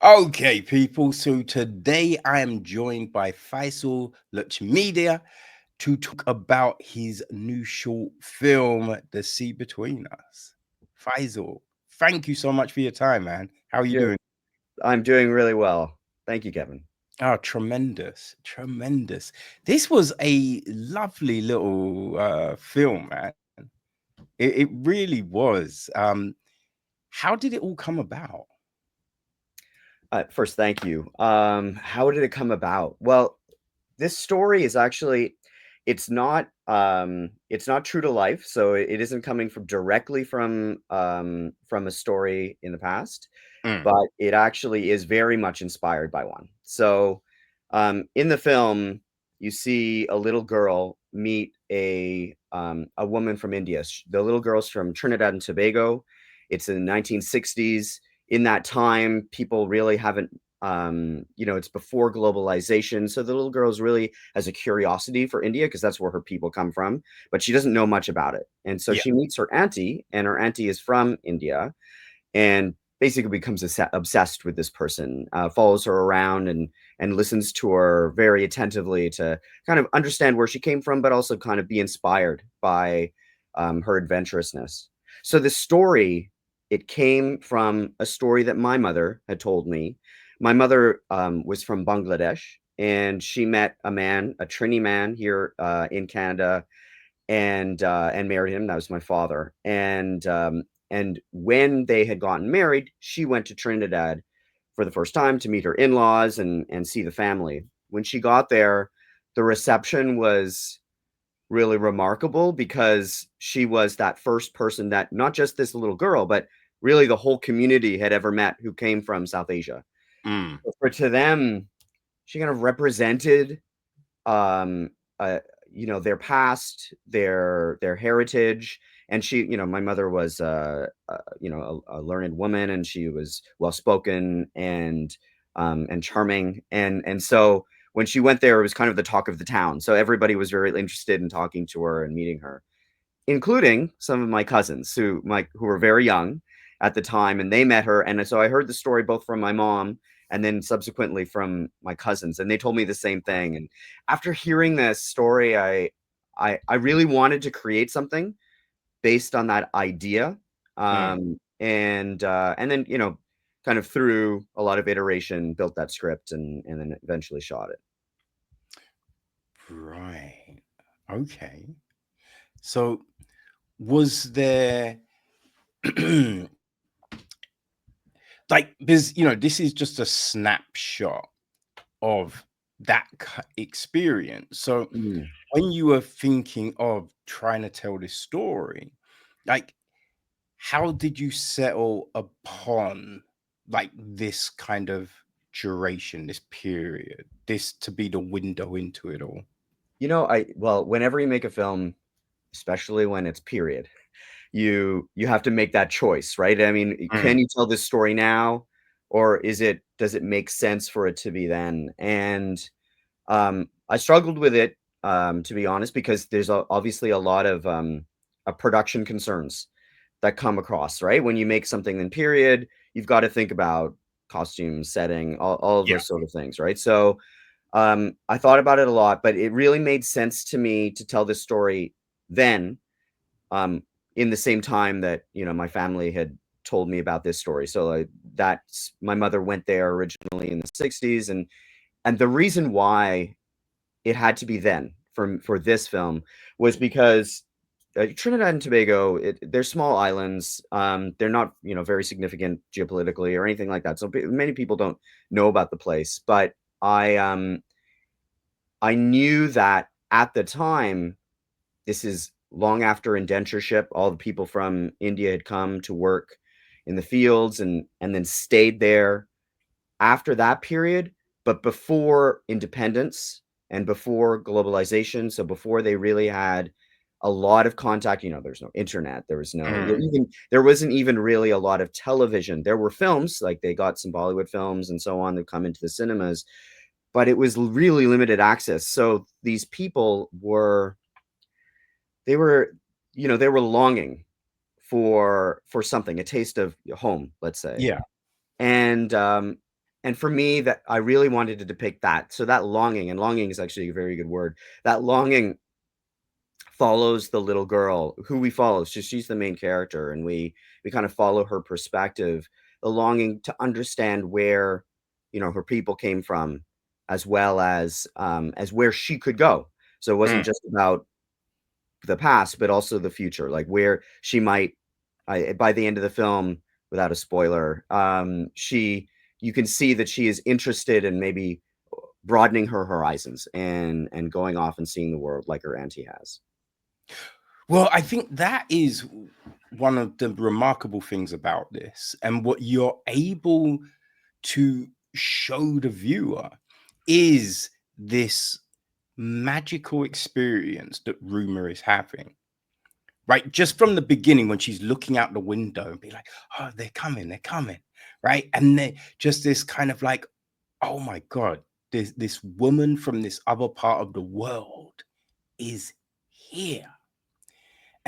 Okay, people. So today I am joined by Faisal Lutchmedial to talk about his new short film, The Sea Between Us. Faisal, thank you so much for your time, man. How are you Yeah, doing? I'm doing really well. Thank you, Kevin. Oh, tremendous, tremendous. This was a lovely little film, man. It really was. How did it all come about? First, thank you. How did it come about? Well, this story is actually it's not true to life, so it isn't coming from directly from a story in the past, Mm, but it actually is very much inspired by one. So, in the film, you see a little girl meet a woman from India. The little girl's from Trinidad and Tobago. It's in the 1960s. In that time, people really haven't, it's before globalization. So the little girl's really has a curiosity for India because that's where her people come from, but she doesn't know much about it. And so yeah, she meets her auntie, and her auntie is from India and basically becomes obsessed with this person, follows her around and listens to her very attentively to kind of understand where she came from, but also kind of be inspired by her adventurousness. So the story, it came from a story that my mother had told me. My mother was from Bangladesh, and she met a man, a Trini man here in Canada, and married him. That was my father. And when they had gotten married, she went to Trinidad for the first time to meet her in-laws and see the family. When she got there, the reception was really remarkable because she was that first person that not just this little girl, but really the whole community had ever met who came from South Asia. mm, For to them, she kind of represented um uh their past, their heritage. And she, my mother was a learned woman, and she was well spoken and charming. And so when she went there, it was kind of the talk of the town, so everybody was very interested in talking to her and meeting her, including some of my cousins who were very young at the time, and they met her. And so I heard the story both from my mom and then subsequently from my cousins, and they told me the same thing. And after hearing this story, I really wanted to create something based on that idea. mm. And then, kind of through a lot of iteration, built that script and then eventually shot it. Right. Okay. So was there like there's this is just a snapshot of that experience. So Mm. when you were thinking of trying to tell this story, like how did you settle upon like this kind of duration, this period, this to be the window into it all? Whenever you make a film, especially when it's period, you have to make that choice, right? I mean, Mm, can you tell this story now, or does it make sense for it to be then? And I struggled with it, to be honest, because there's obviously a lot of production concerns that come across, right? When you make something in period, you've got to think about costumes, setting, all of yeah. those sort of things, right? So I thought about it a lot, but it really made sense to me to tell this story then, um, in the same time that, my family had told me about this story. So that's my mother went there originally in the 60s, and the reason why it had to be then for this film was because Trinidad and Tobago, they're small islands. They're not, very significant geopolitically or anything like that. So many people don't know about the place, but I um I knew that at the time, this is long after indentureship. All the people from India had come to work in the fields and then stayed there after that period, but before independence and before globalization. So before they really had a lot of contact, there's no internet, Mm, there wasn't even really a lot of television. There were films, like they got some Bollywood films and so on that come into the cinemas, but it was really limited access. So these people they were, they were longing for something, a taste of home, let's say. yeah. And And for me, that I really wanted to depict that. So that longing, and longing is actually a very good word. That longing follows the little girl who we follow. She's the main character, and we kind of follow her perspective, the longing to understand where, her people came from, as well as where she could go. So it wasn't Mm. just about the past, but also the future, like where she might. By the end of the film, without a spoiler, she you can see that she is interested in maybe broadening her horizons and going off and seeing the world like her auntie has. Well, I think that is one of the remarkable things about this, and what you're able to show the viewer is this magical experience that Rumor is having. Right, just from the beginning, when she's looking out the window and be like, "Oh, they're coming," right, and then just this kind of like, "Oh my god, this woman from this other part of the world is here."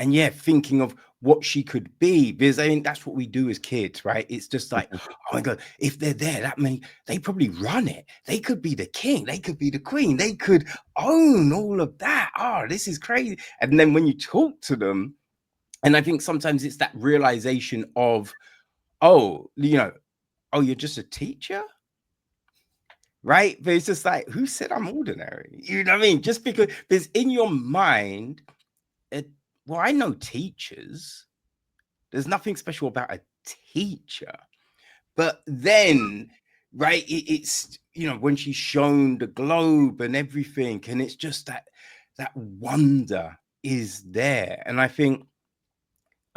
And yeah, thinking of what she could be, because I mean that's what we do as kids, right? It's just like, oh my god, if they're there, that means they probably run it. They could be the king, they could be the queen, they could own all of that. Oh, this is crazy. And then when you talk to them, and I think sometimes it's that realization of, oh, oh, you're just a teacher, right? But it's just like, who said I'm ordinary? You know what I mean? Just because there's in your mind, it, well, I know teachers. There's nothing special about a teacher. But then, right, it's, when she's shown the globe and everything, and it's just that wonder is there. And I think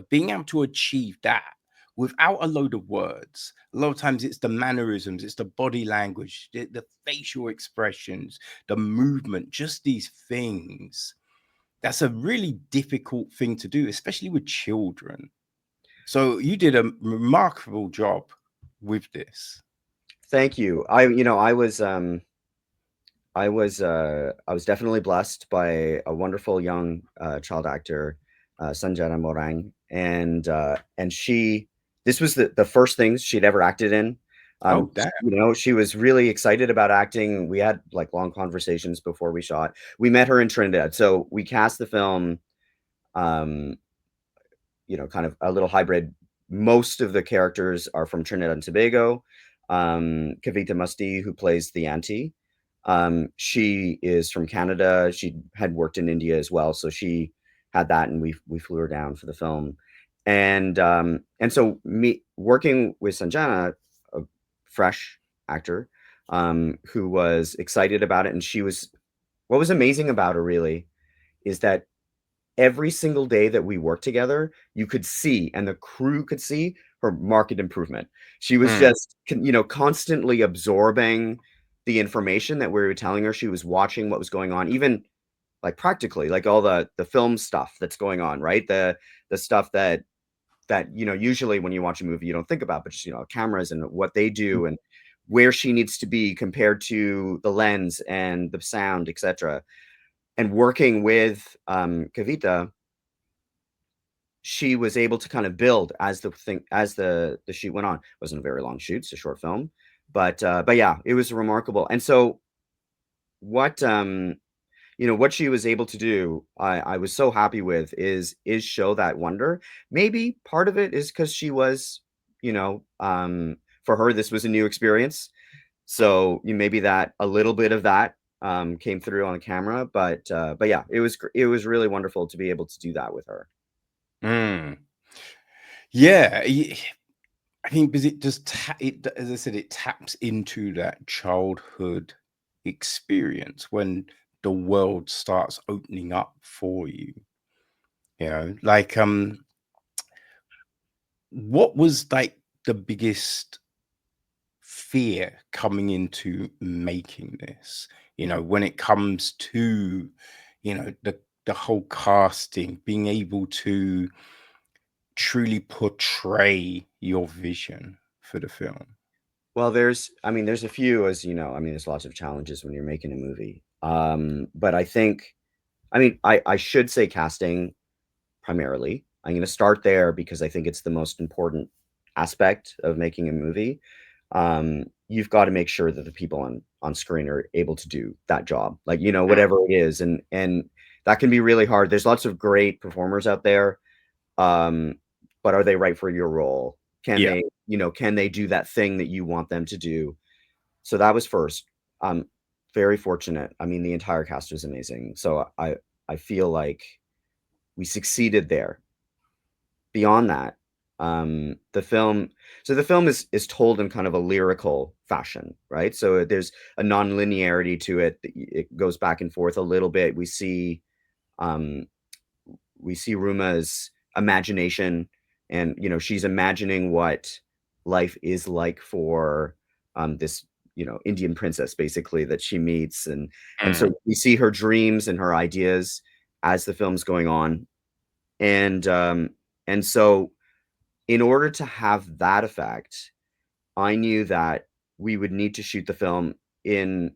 being able to achieve that without a load of words, a lot of times it's the mannerisms, it's the body language, the facial expressions, the movement, just these things. That's a really difficult thing to do, especially with children. So you did a remarkable job with this. Thank you. I was definitely blessed by a wonderful young child actor, Sanjana Morang, and she. This was the first things she'd ever acted in. Oh, damn. She was really excited about acting. We had like long conversations before we shot. We met her in Trinidad, so we cast the film. Um, kind of a little hybrid. Most of the characters are from Trinidad and Tobago. Kavita Musty, who plays the auntie, she is from Canada. She had worked in India as well, so she had that, and we flew her down for the film. And so me working with Sanjana, a fresh actor, who was excited about it, and she was. What was amazing about her really is that every single day that we worked together, you could see, and the crew could see her marked improvement. She was Mm, just, constantly absorbing the information that we were telling her. She was watching what was going on, even like practically, like all the film stuff that's going on, right? The stuff that usually when you watch a movie you don't think about, but just cameras and what they do and where she needs to be compared to the lens and the sound, etc. And working with Kavita, she was able to kind of build as the shoot went on. It wasn't a very long shoot, it's a short film, but yeah, it was remarkable. And so what what she was able to do, I was so happy with is show that wonder. Maybe part of it is because she was, for her this was a new experience, so maybe that a little bit of that came through on camera, but yeah, it was really wonderful to be able to do that with her. mm. Yeah, I think because it just as I said, it taps into that childhood experience when the world starts opening up for you. Like what was like the biggest fear coming into making this? When it comes to, the whole casting, being able to truly portray your vision for the film. Well, there's a few, as you know. There's lots of challenges when you're making a movie. But I think, I should say casting primarily. I'm going to start there because I think it's the most important aspect of making a movie. you've got to make sure that the people on screen are able to do that job, like, you know, whatever it is, and that can be really hard. There's lots of great performers out there, but are they right for your role? Can Yeah. they, you know, can they do that thing that you want them to do? So that was first. Very fortunate. I mean, the entire cast was amazing. So I feel like we succeeded there. Beyond that, the film is told in kind of a lyrical fashion, right? So there's a non-linearity to it. It goes back and forth a little bit. Um, we see Ruma's imagination, and you know, she's imagining what life is like for this, you know, Indian princess basically that she meets, and so Mm. we see her dreams and her ideas as the film's going on, and so in order to have that effect, I knew that we would need to shoot the film in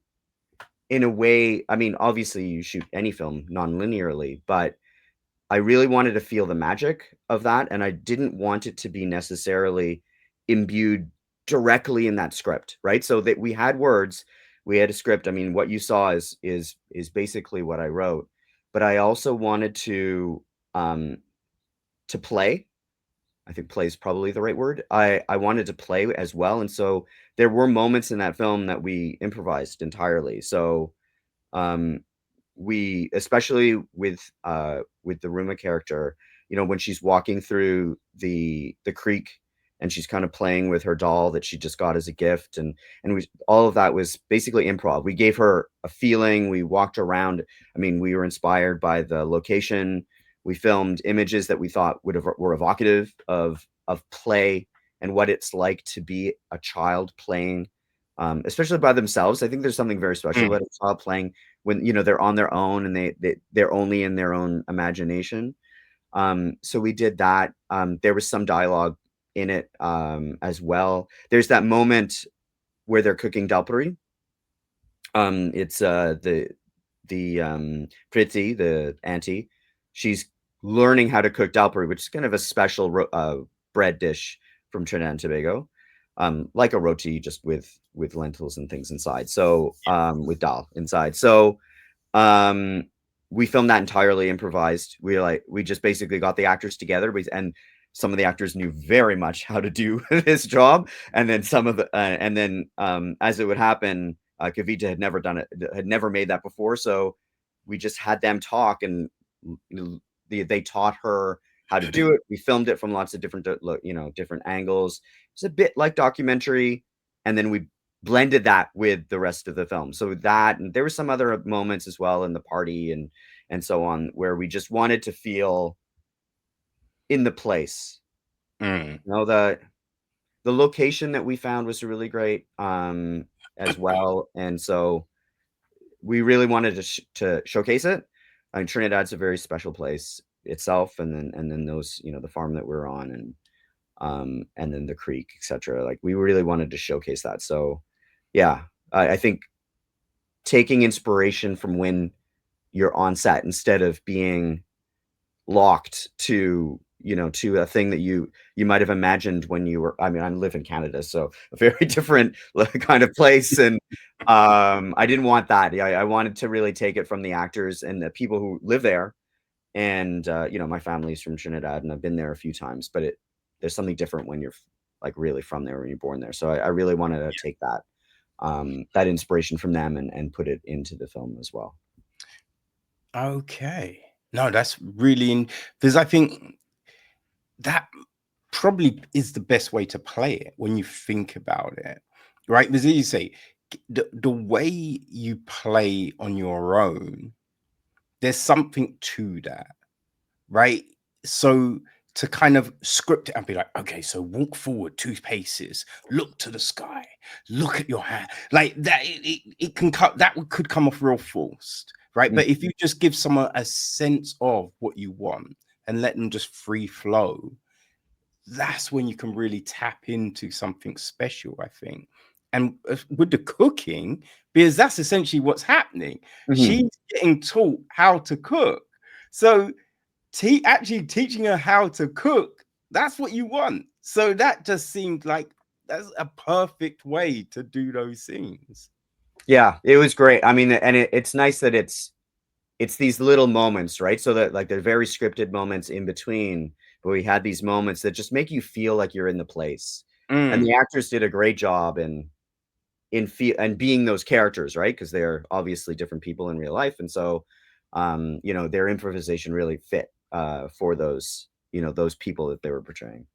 a way. I mean, obviously you shoot any film non-linearly, but I really wanted to feel the magic of that, and I didn't want it to be necessarily imbued directly in that script, right? So that we had words, we had a script. I mean, what you saw is basically what I wrote, but I also wanted um to play. I think play is probably the right word. I wanted to play as well, and so there were moments in that film that we improvised entirely. So um, we, especially with the Ruma character, you know, when she's walking through the creek and she's kind of playing with her doll that she just got as a gift, and we, all of that was basically improv. We gave her a feeling. We walked around. I mean, we were inspired by the location. We filmed images that we thought were evocative of play and what it's like to be a child playing, especially by themselves. I think there's something very special Mm. about a child playing when, you know, they're on their own and they're only in their own imagination. So we did that. There was some dialogue in it as well. There's that moment where they're cooking dalpuri. It's the Priti, the auntie, she's learning how to cook dalpuri, which is kind of a special bread dish from Trinidad and Tobago, like a roti, just with lentils and things inside. So with dal inside. So um, we filmed that entirely improvised. We just basically got the actors together, and some of the actors knew very much how to do this job, and then some of the and then as it would happen, Kavita had never made that before, so we just had them talk, and they taught her how to do it. We filmed it from lots of different, you know, different angles. It's a bit like documentary, and then we blended that with the rest of the film. So that, and there were some other moments as well in the party and so on, where we just wanted to feel in the place. Mm. You know, the location that we found was really great as well, and so we really wanted to showcase it. I mean, Trinidad's a very special place itself, and then those, you know, the farm that we're on, and then the creek, etc. Like, we really wanted to showcase that. So yeah, I think taking inspiration from when you're on set instead of being locked to, you know, to a thing that you might have imagined when you were, I mean, I live in Canada, so a very different kind of place, and I didn't want that. Yeah, I wanted to really take it from the actors and the people who live there, and you know, my family's from Trinidad and I've been there a few times, but there's something different when you're like really from there, when you're born there. So I really wanted to take that that inspiration from them and put it into the film as well. Okay. No, that's really because I think that probably is the best way to play it when you think about it, right? Because as you say, the way you play on your own, there's something to that, right? So to kind of script it and be like, okay, so walk forward 2 paces, look to the sky, look at your hand, like that. It can cut that could come off real forced, right? Mm. But if you just give someone a sense of what you want and let them just free flow, that's when you can really tap into something special, I think. And with the cooking, because that's essentially what's happening. Mhm. She's getting taught how to cook. So actually teaching her how to cook, that's what you want. So that just seemed like that's a perfect way to do those scenes. Yeah, it was great. I mean, and it's nice that it's these little moments, right? So that like they're very scripted moments in between, but we had these moments that just make you feel like you're in the place. And the Mm. actors did a great job in feel and being those characters, right? Because they're obviously different people in real life. And so their improvisation really fit for those, those people that they were portraying.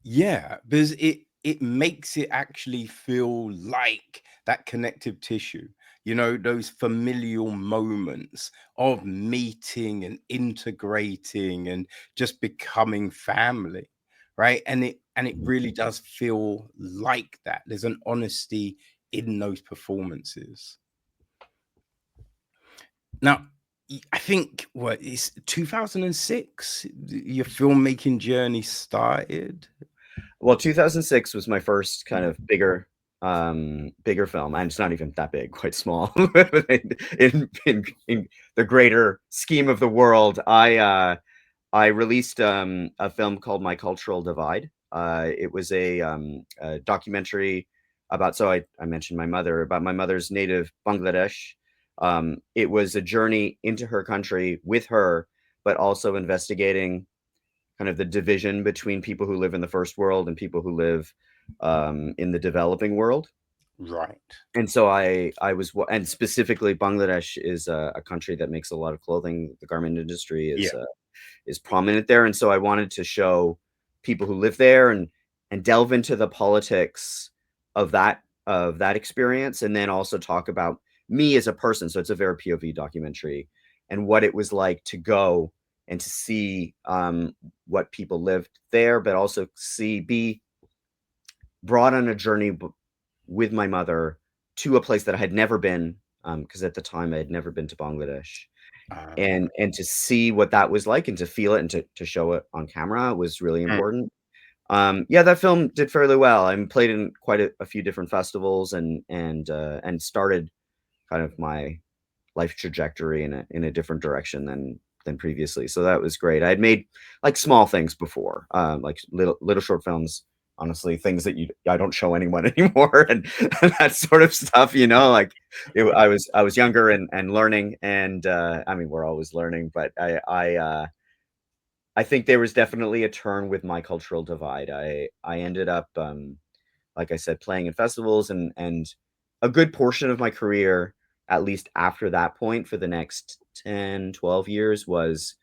Yeah, because it makes it actually feel like that connective tissue, those familial moments of meeting and integrating and just becoming family, right? And it really does feel like that. There's an honesty in those performances. Now, I think what is 2006 your filmmaking journey started? Well, 2006 was my first kind of bigger film, and it's not even that big, quite small. In the greater scheme of the world, I released a film called My Cultural Divide. It was a documentary about, so I mentioned my mother, about my mother's native Bangladesh. It was a journey into her country with her, but also investigating kind of the division between people who live in the first world and people who live in the developing world. Right. And so and specifically Bangladesh is a country that makes a lot of clothing. The garment industry Yeah. is prominent there, and so I wanted to show people who live there and delve into the politics of that experience, and then also talk about me as a person. So it's a very POV documentary, and what it was like to go and to see what people lived there, but also be brought on a journey with my mother to a place that I had never been, because at the time I had never been to Bangladesh, Right. and to see what that was like and to feel it and to show it on camera was really Mm. important. Yeah, that film did fairly well. I played in quite a few different festivals and started kind of my life trajectory in a different direction than previously. So that was great. I had made like small things before, like little short films. Honestly, things that I don't show anyone anymore, and that sort of stuff. Like I was younger and learning, and I mean we're always learning, but I think there was definitely a turn with My Cultural Divide. I ended up like I said, playing in festivals and a good portion of my career, at least after that point for the next 10, 12 years was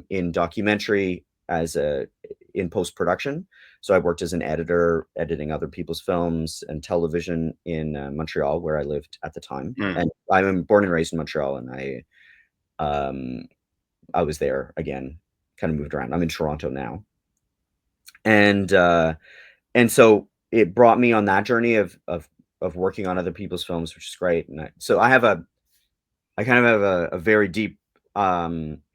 in documentary in post-production. So I worked as an editor, editing other people's films and television in Montreal, where I lived at the time. Mm. And I'm born and raised in Montreal, and um, I was there again, kind of moved around. I'm in Toronto now. And so it brought me on that journey of working on other people's films, which is great. And so I kind of have a very deep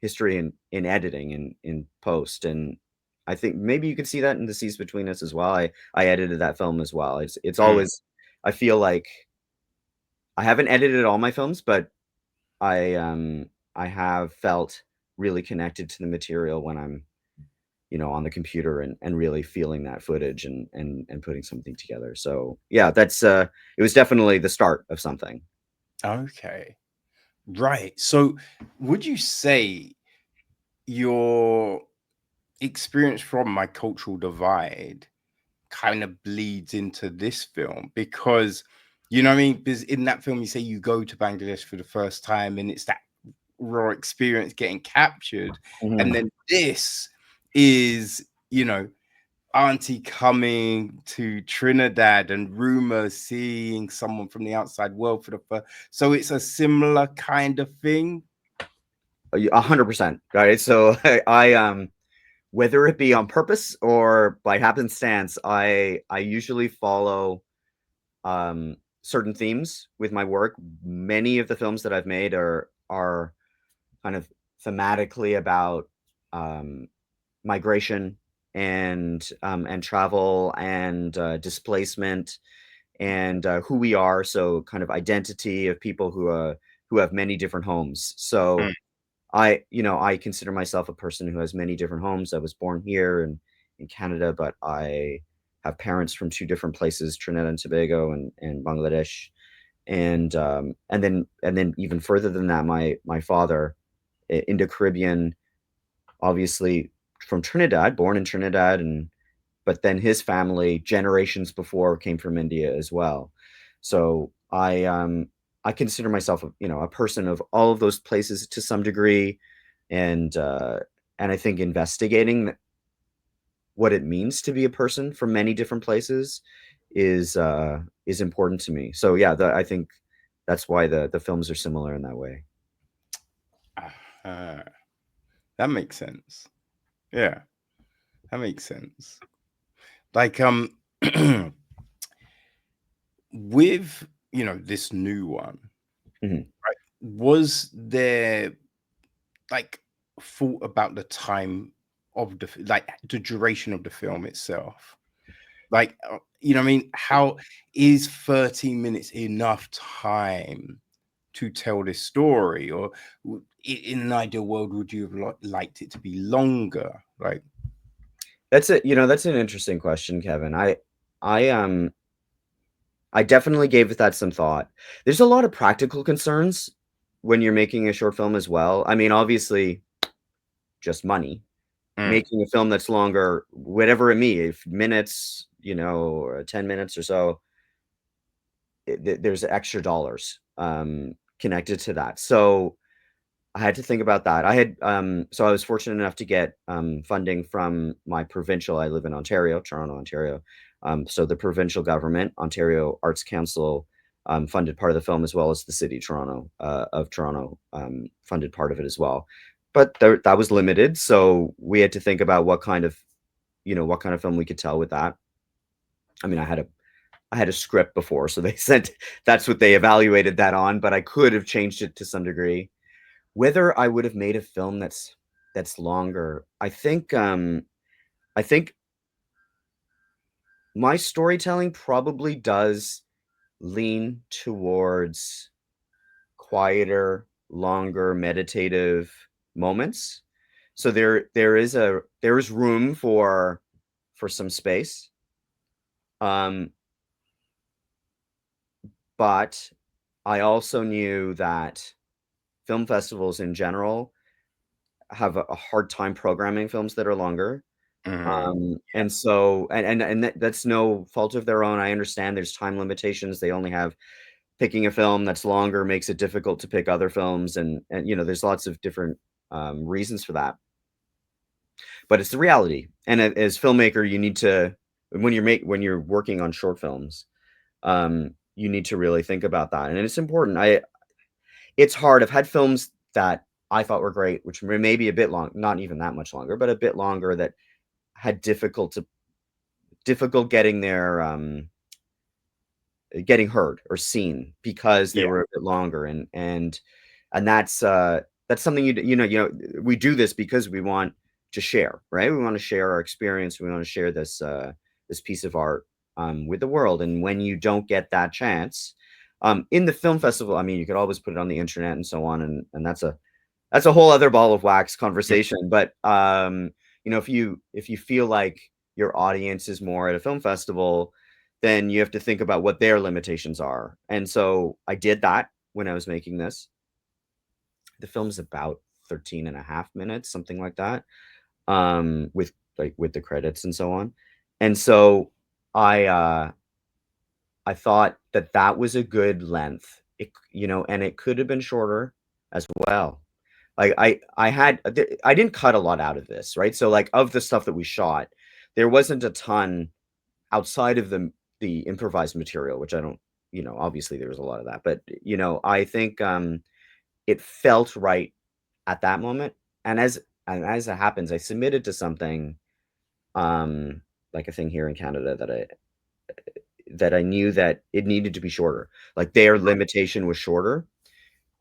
history in editing and in post, and I think maybe you could see that in The Seas Between Us as well. I edited that film as well. It's Mm. always, I feel like I haven't edited all my films, but I have felt really connected to the material when I'm on the computer and really feeling that footage and putting something together. So yeah, that's it was definitely the start of something. Okay. Right. So would you say your experience from My Cultural Divide kind of bleeds into this film? Because you know what I mean? Because in that film you say you go to Bangladesh for the first time and it's that raw experience getting captured. And Mhm. then this is, Auntie coming to Trinidad and rumor seeing someone from the outside world for the first. So it's a similar kind of thing. 100%, right? So I whether it be on purpose or by happenstance, I usually follow certain themes with my work. Many of the films that I've made are kind of thematically about um, migration and travel and displacement and who we are. So kind of identity of people who have many different homes. So Mm. I consider myself a person who has many different homes. I was born here in Canada, but I have parents from 2 different places, Trinidad and Tobago and Bangladesh. And then even further than that, my father, Indo-Caribbean, obviously from Trinidad, born in Trinidad, but then his family generations before came from India as well. So I consider myself, a person of all of those places to some degree, and I think investigating what it means to be a person from many different places is important to me. So yeah, I think that's why the films are similar in that way. Uh, that makes sense. Yeah, that makes sense. Like with this new one, Mhm. right? Was there like thought about the time of like the duration of the film itself? Like, what I mean? How is 30 minutes enough time to tell this story? Or in an ideal world, would you have liked it to be longer? Like, That's that's an interesting question, Kevin. I I definitely gave that some thought. There's a lot of practical concerns when you're making a short film as well. I mean, obviously, just money. mm, Making a film that's longer, whatever it may, if minutes, or 10 minutes or so, there's extra dollars connected to that. So I had to think about that. So I was fortunate enough to get funding from my provincial. I live in Ontario, Toronto, Ontario. So the provincial government, Ontario Arts Council, funded part of the film, as well as the city of Toronto funded part of it as well. But that was limited, so we had to think about what kind of film we could tell with that. I mean, I had a script before, so they sent that's what they evaluated that on, but I could have changed it to some degree. Whether I would have made a film that's longer, I think my storytelling probably does lean towards quieter, longer, meditative moments. So there is room for some space. Um, but I also knew that film festivals in general have a hard time programming films that are longer. mm, And so that's no fault of their own. I understand there's time limitations. They only have picking a film that's longer makes it difficult to pick other films, and there's lots of different reasons for that. But it's the reality. And as filmmaker, you need to when you're working on short films, you need to really think about that. And it's important. It's hard. I've had films that I thought were great, which were maybe a bit long, not even that much longer, but a bit longer, that had difficult getting heard or seen because they yeah, were a bit longer, and that's something we do this because we want to share, right? We want to share our experience. We want to share this piece of art with the world. And when you don't get that chance in the film festival, I mean, you could always put it on the internet and so on, and that's a whole other ball of wax conversation. But if you feel like your audience is more at a film festival, then you have to think about what their limitations are. And so I did that when I was making this. The film's about 13 and a half minutes, something like that, with the credits and so on. And so I I thought that was a good length. And it could have been shorter as well. Like I didn't cut a lot out of this, right? So like of the stuff that we shot, there wasn't a ton outside of the improvised material, which I don't, obviously there was a lot of that, but I think it felt right at that moment. And as it happens, I submitted to something, like a thing here in Canada that I knew that it needed to be shorter. Like their limitation was shorter.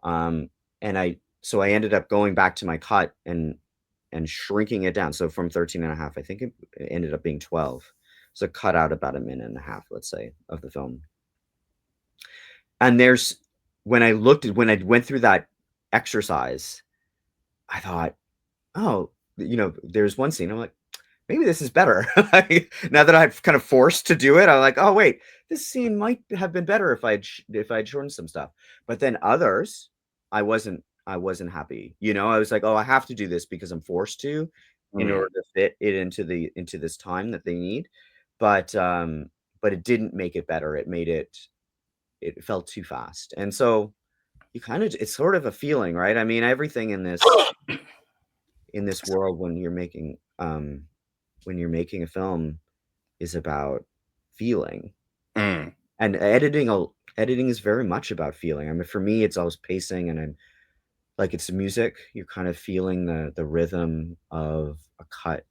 And I ended up going back to my cut and shrinking it down. So from 13 and a half, I think it ended up being 12. So cut out about a minute and a half, let's say, of the film. And when I went through that exercise, I thought, oh, there's one scene. I'm like, maybe this is better. Now that I've kind of forced to do it, I'm like, oh wait, this scene might have been better if I'd shortened some stuff. But then others, I wasn't happy. You know, I was like, oh, I have to do this because I'm forced to in Mm. order to fit it into this time that they need. But it didn't make it better. It felt too fast. And so you kind of it's sort of a feeling, right? I mean, everything in this world when you're making a film is about feeling. Mm. And editing is very much about feeling. I mean, for me, it's always pacing, and I'm like it's music. You're kind of feeling the rhythm of a cut,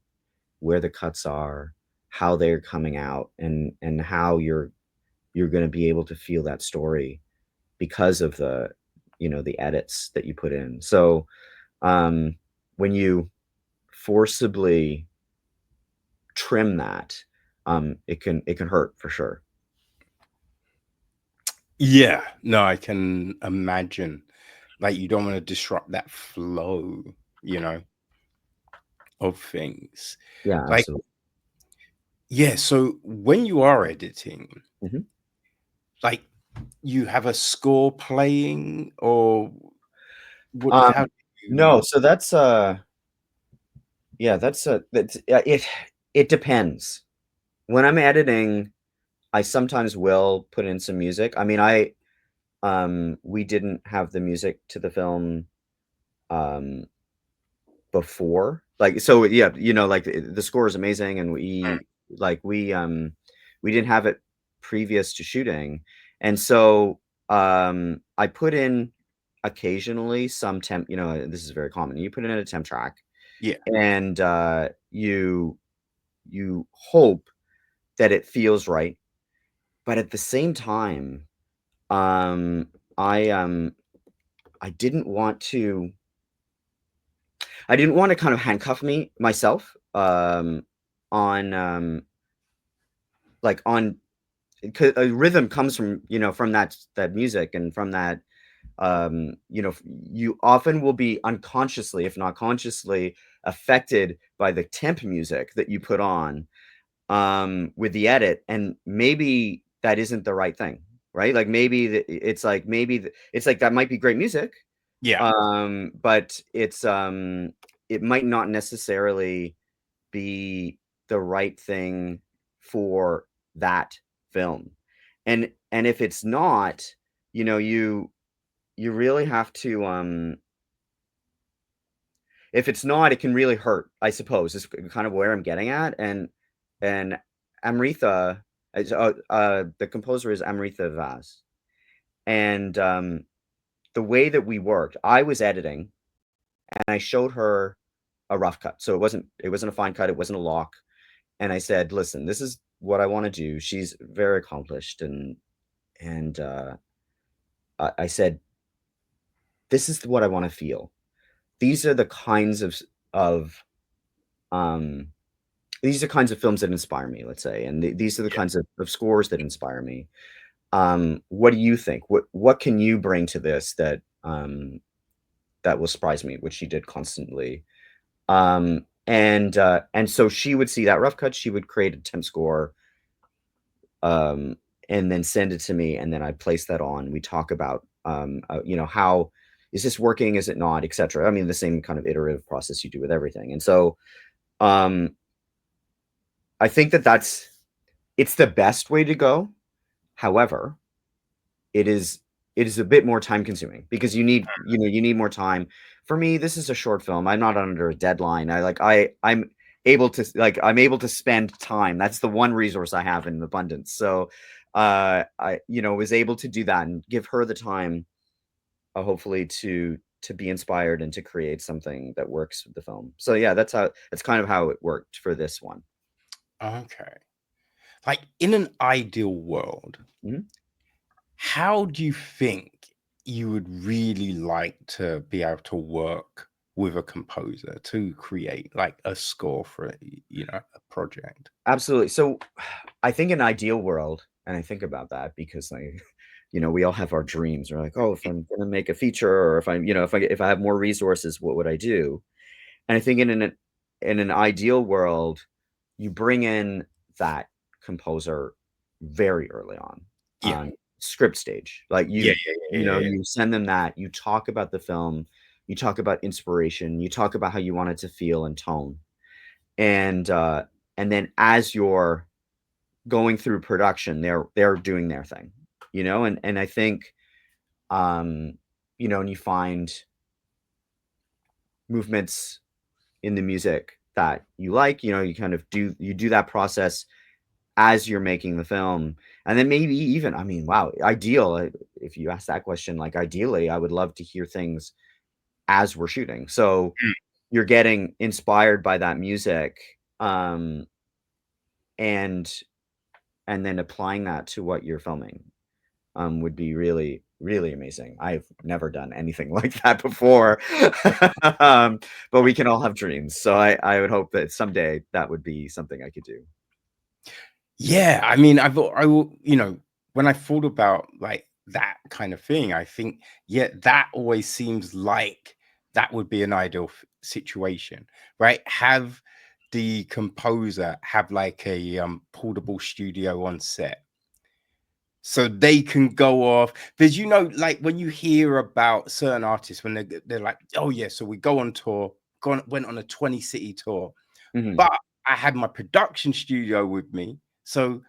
where the cuts are, how they're coming out, and how you're going to be able to feel that story because of the edits that you put in. So when you forcibly trim that, it can hurt for sure. Yeah, no, I can imagine. Like, you don't want to disrupt that flow, you know, of things. Yeah, Like, absolutely. yeah, so when you are editing, Mhm. like, you have a score playing, or what? Um, How do no, you? so that's it depends. When I'm editing, I sometimes will put in some music. I mean, we didn't have the music to the film um before. Like so yeah, like the score is amazing and we didn't have it previous to shooting. And so I put in occasionally some temp, this is very common. You put in a temp track Yeah, and you hope that it feels right. But at the same time, um I um I didn't want to kind of handcuff myself on like on 'cause a rhythm comes from from that music and from that you often will be unconsciously, if not consciously, affected by the temp music that you put on with the edit, and maybe that isn't the right thing, right? Like maybe it's like that might be great music, yeah, but it might not necessarily be the right thing for that film. And if it's not, you really have to if it's not, it can really hurt, I suppose, is kind of where I'm getting at. And Amrita the composer is Amrita Vaz. And the way that we worked, I was editing and I showed her a rough cut. So it wasn't a fine cut, it wasn't a lock. And I said, "Listen, this is what I want to do." She's very accomplished, and I said, "This is what I want to feel. These are the kinds of um these are kinds of films that inspire me, let's say, and these are the yeah. kinds of scores that inspire me. What do you think? What can you bring to this that will surprise me?" Which she did constantly. And so she would see that rough cut, she would create a temp score, um, and then send it to me, and then I place that on. We talk about, how is this working? Is it not? Etc. I mean, the same kind of iterative process you do with everything. And so, um, I think it's the best way to go. However, it is it is a bit more time consuming because you need more time. For me, this is a short film. I'm not under a deadline. I'm able to spend time. That's the one resource I have in abundance. So I was able to do that and give her the time, hopefully to be inspired and to create something that works with the film. So yeah, that's kind of how it worked for this one. Okay. Like, in an ideal world, Mhm. how do you think you would really like to be able to work with a composer to create like a score for a project? Absolutely. So I think an ideal world, and I think about that because like, we all have our dreams. We're like, oh, if I'm gonna make a feature, or if I'm, if I have more resources, what would I do? And I think in an ideal world, you bring in that composer very early on, Yeah. script stage. Like Yeah, yeah. you send them that, you talk about the film, you talk about inspiration, you talk about how you want it to feel and tone. And and then as you're going through production, they're doing their thing, and I think um, and you find movements in the music that you like, you kind of do that process as you're making the film. And then maybe even, I mean, wow, if you ask that question, like ideally, I would love to hear things as we're shooting. So Mm. you're getting inspired by that music, and then applying that to what you're filming, would be really, really amazing. I've never done anything like that before. But we can all have dreams. So I would hope that someday that would be something I could do. Yeah, I mean, I will, when I thought about like that kind of thing, I think, yeah, that always seems like that would be an ideal situation, right? Have the composer have like a portable studio on set, so they can go off. Because like when you hear about certain artists, when they're like, oh yeah, so we go on tour, went on a 20-city tour, Mhm. but I had my production studio with me, so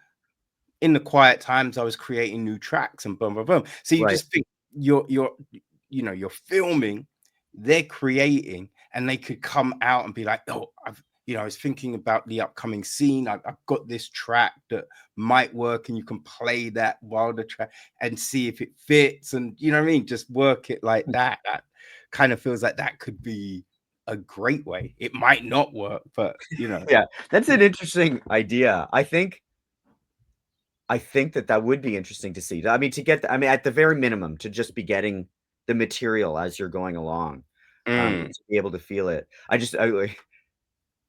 in the quiet times I was creating new tracks and boom, boom, boom. So you Right. just think you're you're filming, they're creating, and they could come out and be like, oh, I was thinking about the upcoming scene. I've got this track that might work, and you can play that while the track and see if it fits, and you know what I mean. Just work it like that. That kind of feels like that could be a great way. It might not work, but Yeah, that's an interesting idea. I think that would be interesting to see. I mean, I mean, at the very minimum, to just be getting the material as you're going along, Mm. to be able to feel it. Like,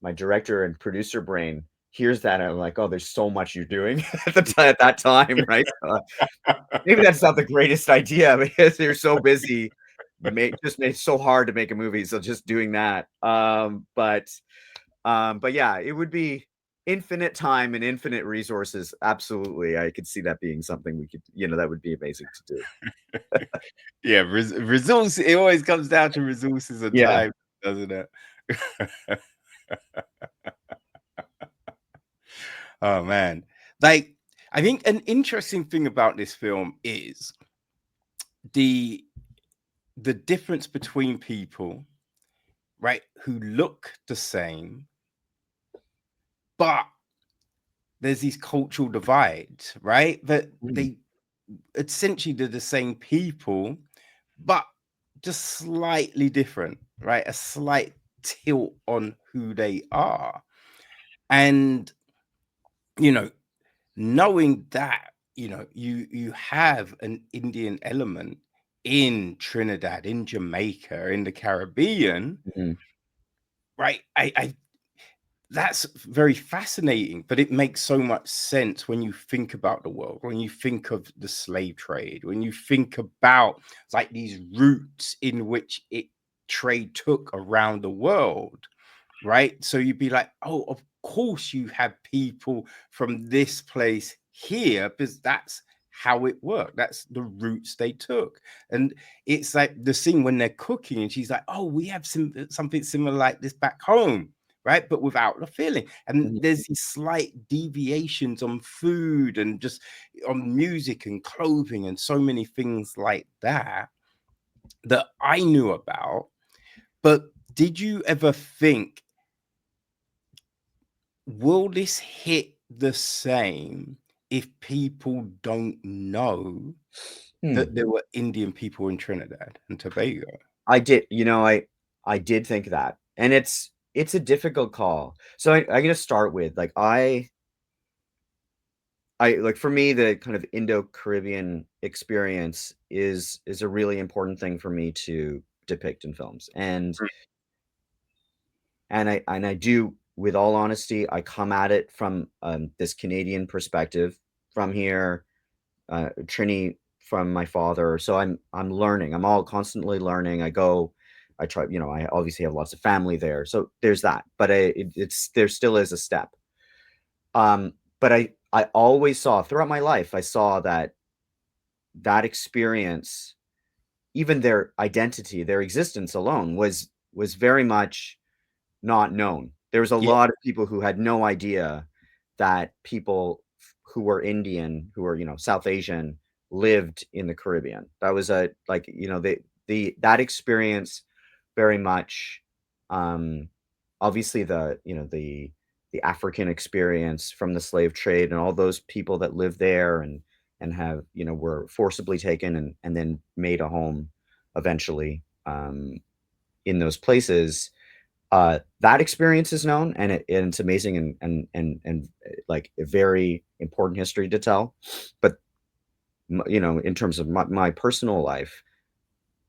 my director and producer brain hears that, and I'm like, "Oh, there's so much you're doing at that time, right?" Maybe that's not the greatest idea because they're so busy, just made so hard to make a movie, so just doing that. But yeah, it would be infinite time and infinite resources. Absolutely, I could see that being something we could, that would be amazing to do. Yeah, resource. It always comes down to resources and Yeah. time, doesn't it? Oh man, like I think an interesting thing about this film is the the difference between people, right, who look the same, but there's these cultural divides, right? That Mhm. they essentially they're the same people, but just slightly different, right? A slight tilt on who they are. And, you know, knowing that, you have an Indian element in Trinidad, in Jamaica, in the Caribbean, Mhm. right? I That's very fascinating, but it makes so much sense when you think about the world, when you think of the slave trade, when you think about like these routes in which trade took around the world, right? So you'd be like, oh, of course you have people from this place here because that's how it worked. That's the routes they took. And it's like the scene when they're cooking, and she's like, oh, we have something similar like this back home, right? But without the feeling. And Mhm. there's these slight deviations on food and just on music and clothing and so many things like that that I knew about. But did you ever think, will this hit the same if people don't know Hmm. that there were Indian people in Trinidad and Tobago? I did, I did think that, and it's a difficult call. So I'm gonna start with like I like for me the kind of Indo-Caribbean experience is a really important thing for me to depict in films, and I do, with all honesty, I come at it from this Canadian perspective, from here, Trini from my father. So I'm learning. I'm all constantly learning. I try. I obviously have lots of family there, so there's that. But it's there still is a step. But I always saw throughout my life, I saw that experience, even their identity, their existence alone was very much not known. There was a Yeah. lot of people who had no idea that people who were Indian, who were, South Asian, lived in the Caribbean. That was that experience very much, um, obviously the African experience from the slave trade and all those people that live there and have, were forcibly taken and then made a home eventually, in those places. That experience is known, and it's amazing, and like a very important history to tell. But in terms of my personal life,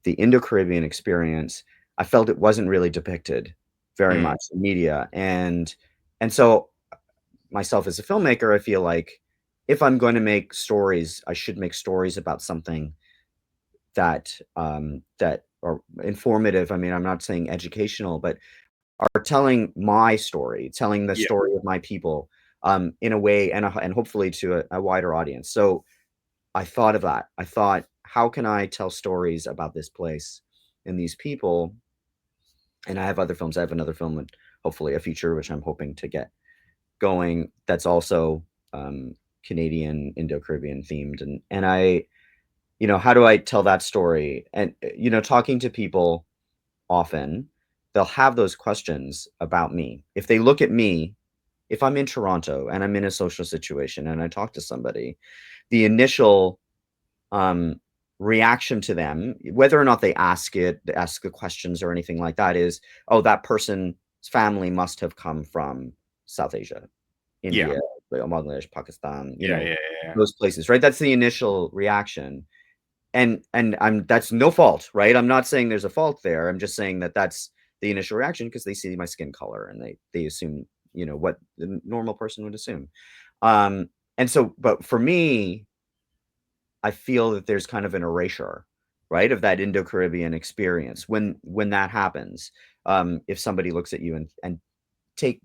the Indo-Caribbean experience, I felt it wasn't really depicted very Mm. much in media, and so myself as a filmmaker, I feel like if I'm going to make stories, I should make stories about something that are informative. I mean, I'm not saying educational, but are telling my story, telling the Yeah. story of my people, in a way, and hopefully to a wider audience. So I thought of that. I thought, how can I tell stories about this place and these people? And I have other films. I have another film, and hopefully a feature, which I'm hoping to get going. That's also, Canadian, Indo-Caribbean themed, and how do I tell that story? And talking to people often, they'll have those questions about me. If they look at me, if I'm in Toronto and I'm in a social situation and I talk to somebody, the initial, um, reaction to them, whether or not they ask the questions or anything like that, is, oh, that person's family must have come from South Asia, Yeah. India, Bangladesh, Pakistan, Yeah. Yeah. Yeah. those places, right? That's the initial reaction. And I'm that's no fault, right? I'm not saying there's a fault there. I'm just saying that that's the initial reaction because they see my skin color and they assume, what the normal person would assume. Um, and so, but for me, I feel that there's kind of an erasure, right, of that Indo-Caribbean experience when that happens. If somebody looks at you and take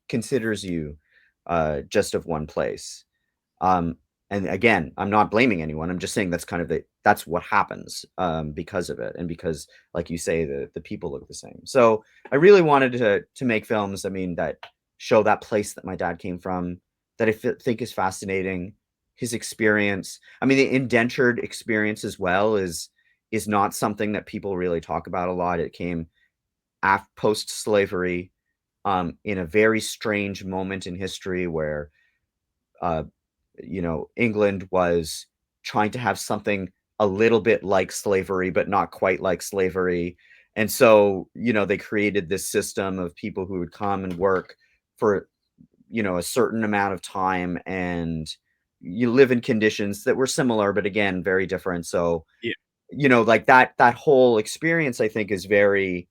considers you just of one place. Um, and again, I'm not blaming anyone. I'm just saying that's kind of that's what happens, because of it, and because, like you say, the people look the same. So I really wanted to make films, I mean, that show that place that my dad came from, that I think is fascinating. His experience, I mean, the indentured experience as well is not something that people really talk about a lot. It came post slavery, in a very strange moment in history where, uh, England was trying to have something a little bit like slavery, but not quite like slavery. And so, they created this system of people who would come and work for, a certain amount of time, and you live in conditions that were similar, but again, very different. So, Yeah. like that whole experience, I think is very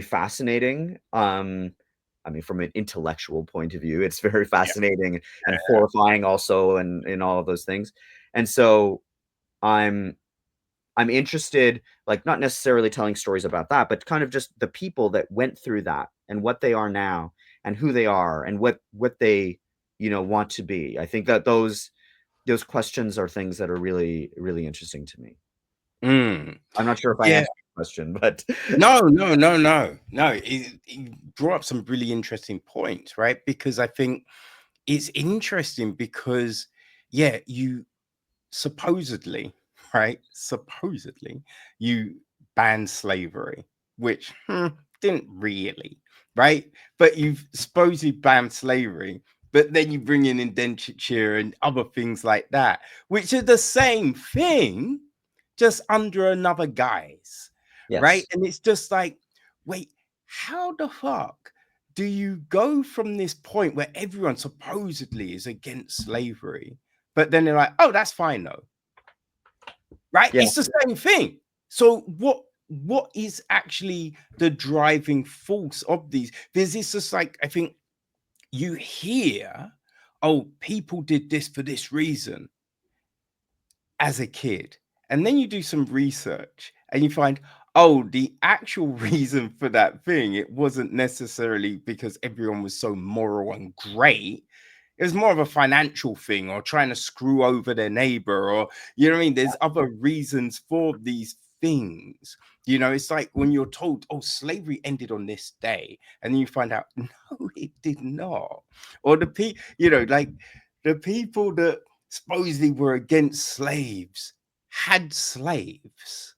fascinating. I mean, from an intellectual point of view, it's very Yeah. fascinating and horrifying also, and in all of those things. And so I'm I'm interested, like, not necessarily telling stories about that, but kind of just the people that went through that and what they are now and who they are and what they, want to be. I think that those questions are things that are really, really interesting to me. Mm. I'm not sure if I Yeah. answered the question, but No, no, no, no, no. It brought up some really interesting points, right? Because I think it's interesting because, yeah, you supposedly, right? Supposedly, you banned slavery, which didn't really, right? But you've supposedly banned slavery, but then you bring in indenture and other things like that, which are the same thing, just under another guise, right? yes. And it's just like, wait, how the fuck do you go from this point where everyone supposedly is against slavery, but then they're like, oh, that's fine though, right? Yeah. It's the same thing. So what is actually the driving force of these? There's this just like, I think you hear, oh, people did this for this reason as a kid. And then you do some research and you find, Oh, the actual reason for that thing, it wasn't necessarily because everyone was so moral and great. It was more of a financial thing or trying to screw over their neighbor, or you know what I mean? There's other reasons for these things. It's like when you're told, oh, slavery ended on this day, and then you find out, no, it did not. Or like the people that supposedly were against slaves had slaves.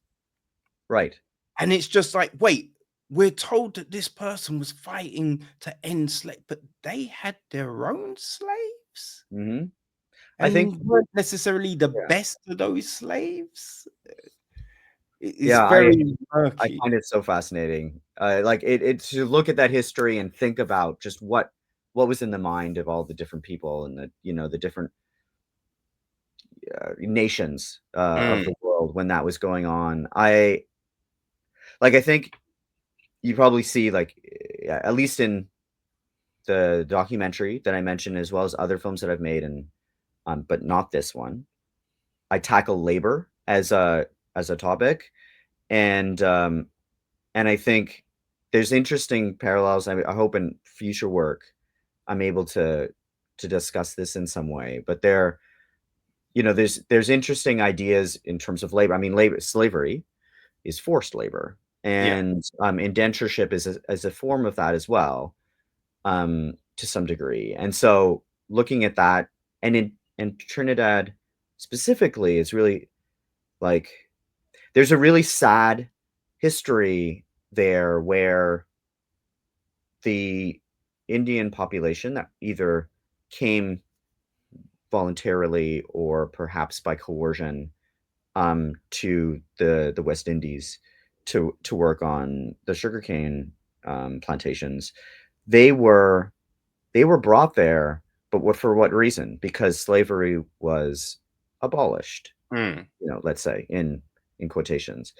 Right. And it's just like, wait, we're told that this person was fighting to end slave, but they had their own slaves Hmm. I think, and weren't necessarily the yeah, best of those slaves. It's yeah, very I murky. find it so fascinating. Like it to look at that history and think about just what was in the mind of all the different people and the different nations of Mm, the world when that was going on. I think you probably see like at least in the documentary that I mentioned, as well as other films that I've made, and but not this one. I tackle labor as a topic, and I think there's interesting parallels. I hope in future work I'm able to discuss this in some way. But there's interesting ideas in terms of labor. I mean, slavery is forced labor, yeah. and indentureship is a form of that as well, to some degree. And so looking at that, and in Trinidad specifically, is really like there's a really sad history there where the Indian population that either came voluntarily or perhaps by coercion to the West Indies to work on the sugarcane plantations. They were they were brought there, but for what reason? Because slavery was abolished, Mm, let's say in quotations.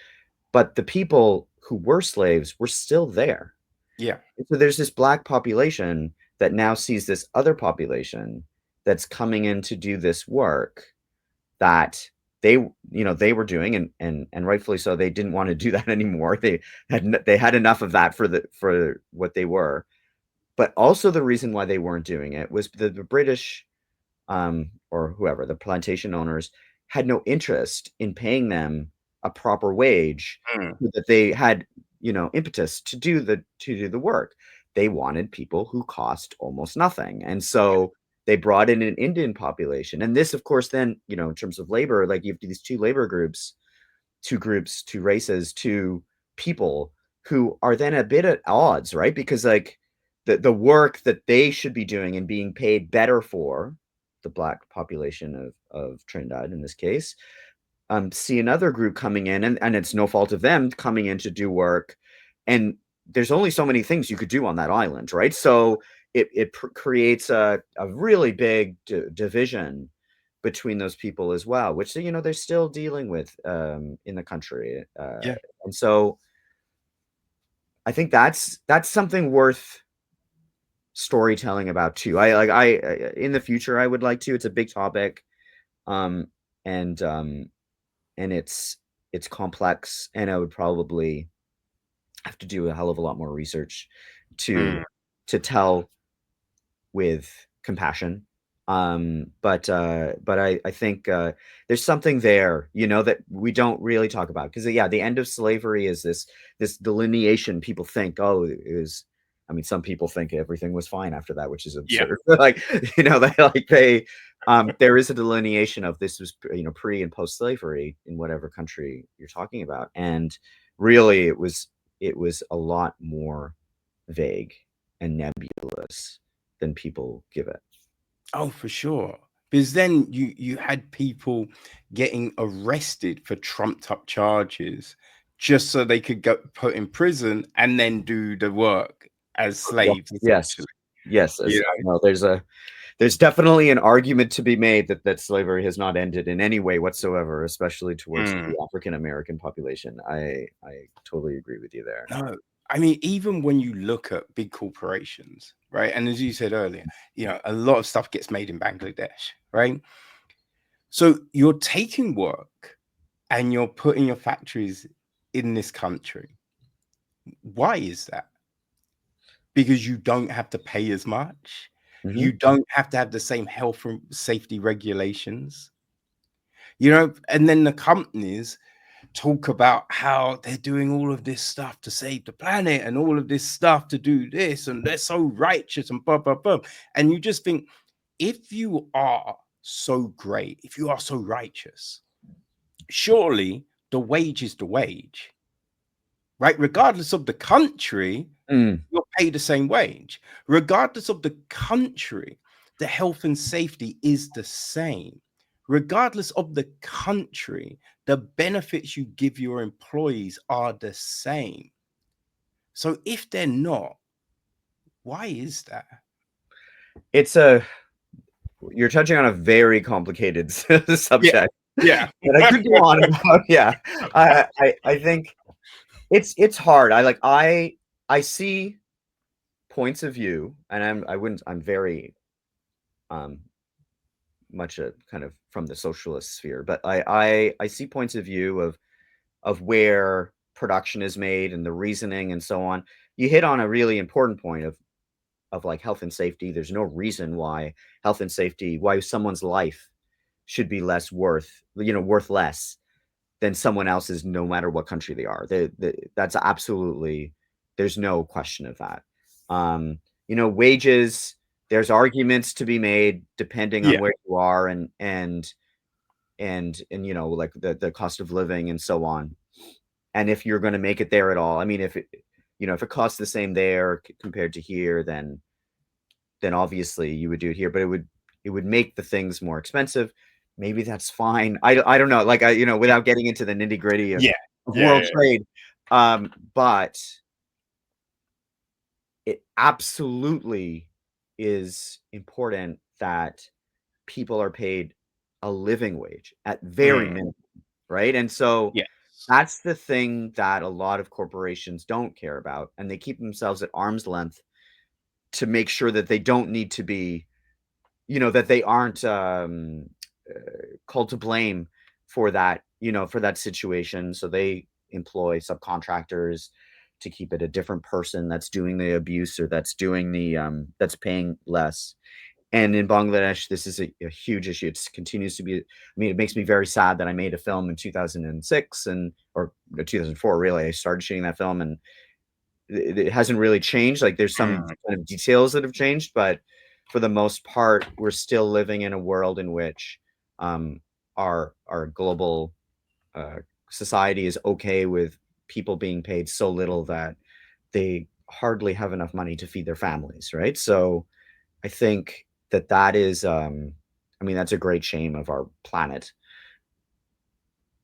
But the people who were slaves were still there. yeah. And so there's this black population that now sees this other population that's coming in to do this work that they were doing, and rightfully so. They didn't want to do that anymore. They had enough of that for what they were. But also the reason why they weren't doing it was the British, or whoever, the plantation owners, had no interest in paying them a proper wage Mm, so that they had, impetus to do the work. They wanted people who cost almost nothing. And yeah. so they brought in an Indian population. And this, of course, then, in terms of labor, like you have these two groups, two races, two people who are then a bit at odds, right? Because like the work that they should be doing and being paid better for, the black population of Trinidad in this case, see another group coming in, and it's no fault of them coming in to do work, and there's only so many things you could do on that island, right? So it creates a really big division between those people as well, which they're still dealing with in the country, Yeah. and so I think that's something worth storytelling about too. I in the future I would like to. It's a big topic, um, and it's complex, and I would probably have to do a hell of a lot more research to Mm, to tell with compassion. But I think there's something there, that we don't really talk about, because yeah, the end of slavery is this delineation. People think, oh, it was. I mean, some people think everything was fine after that, which is yeah. absurd. Like, there is a delineation of this was, pre and post slavery in whatever country you're talking about, and really, it was a lot more vague and nebulous than people give it. Oh, for sure. Because then you had people getting arrested for trumped up charges just so they could go put in prison and then do the work as Well, slaves, yes. essentially. Yes, You as know? no, there's definitely an argument to be made that slavery has not ended in any way whatsoever, especially towards Mm. the African American population. I totally agree with you there. No, I mean, even when you look at big corporations, right? And as you said earlier, a lot of stuff gets made in Bangladesh, right? So you're taking work and you're putting your factories. in this country. Why is that? Because you don't have to pay as much. Mm-hmm. You don't have to have the same health and safety regulations, and then the companies talk about how they're doing all of this stuff to save the planet and all of this stuff to do this, and they're so righteous and blah, blah, blah. And you just think, if you are so great, if you are so righteous, surely the wage is the wage, right? Regardless of the country, Mm. you'll pay the same wage. Regardless of the country, the health and safety is the same. Regardless of the country, the benefits you give your employees are the same. So if they're not, why is that? It's you're touching on a very complicated Yeah, subject yeah, that I could go on about. Yeah, I think it's hard. I see points of view, and I'm very um much a kind of from the socialist sphere, but I see points of view of where production is made and the reasoning and so on. You hit on a really important point of like health and safety. There's no reason why health and safety, why someone's life should be worth less than someone else's, no matter what country they are. That's absolutely, there's no question of that. Um, wages, there's arguments to be made depending on yeah, where you are and like the cost of living and so on. And if you're going to make it there at all, I mean, if it costs the same there compared to here, then obviously you would do it here, but it would make the things more expensive. Maybe that's fine. I don't know. Like without getting into the nitty gritty of, yeah, of yeah, world yeah, trade, but it absolutely is important that people are paid a living wage at very mm, minimum, right? And so yes, that's the thing that a lot of corporations don't care about, and they keep themselves at arm's length to make sure that they don't need to be, that they aren't called to blame for that situation. So they employ subcontractors to keep it a different person that's doing the abuse or that's paying less. And in Bangladesh, this is a huge issue. It continues to be. I mean, it makes me very sad that I made a film in 2006 or 2004. Really, I started shooting that film, and it hasn't really changed. Like there's some mm, kind of details that have changed, but for the most part, we're still living in a world in which um, our global uh, society is okay with people being paid so little that they hardly have enough money to feed their families, right? So I think that is, I mean, that's a great shame of our planet,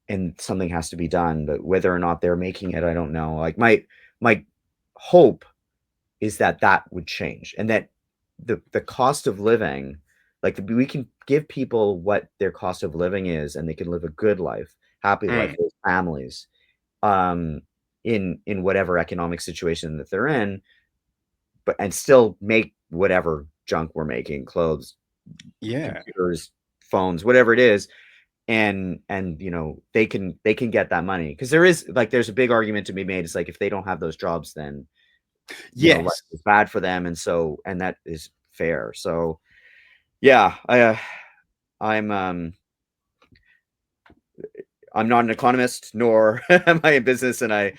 and something has to be done. But whether or not they're making it, I don't know. Like my hope is that would change, and that the cost of living, like we can give people what their cost of living is, and they can live a good life, happy life mm, with families, um, in whatever economic situation that they're in, but and still make whatever junk we're making, clothes, yeah, computers, phones, whatever it is, and they can get that money, because there's a big argument to be made. It's like if they don't have those jobs, then life yes. is bad for them, and that is fair. So yeah, I'm not an economist, nor am I in business, and I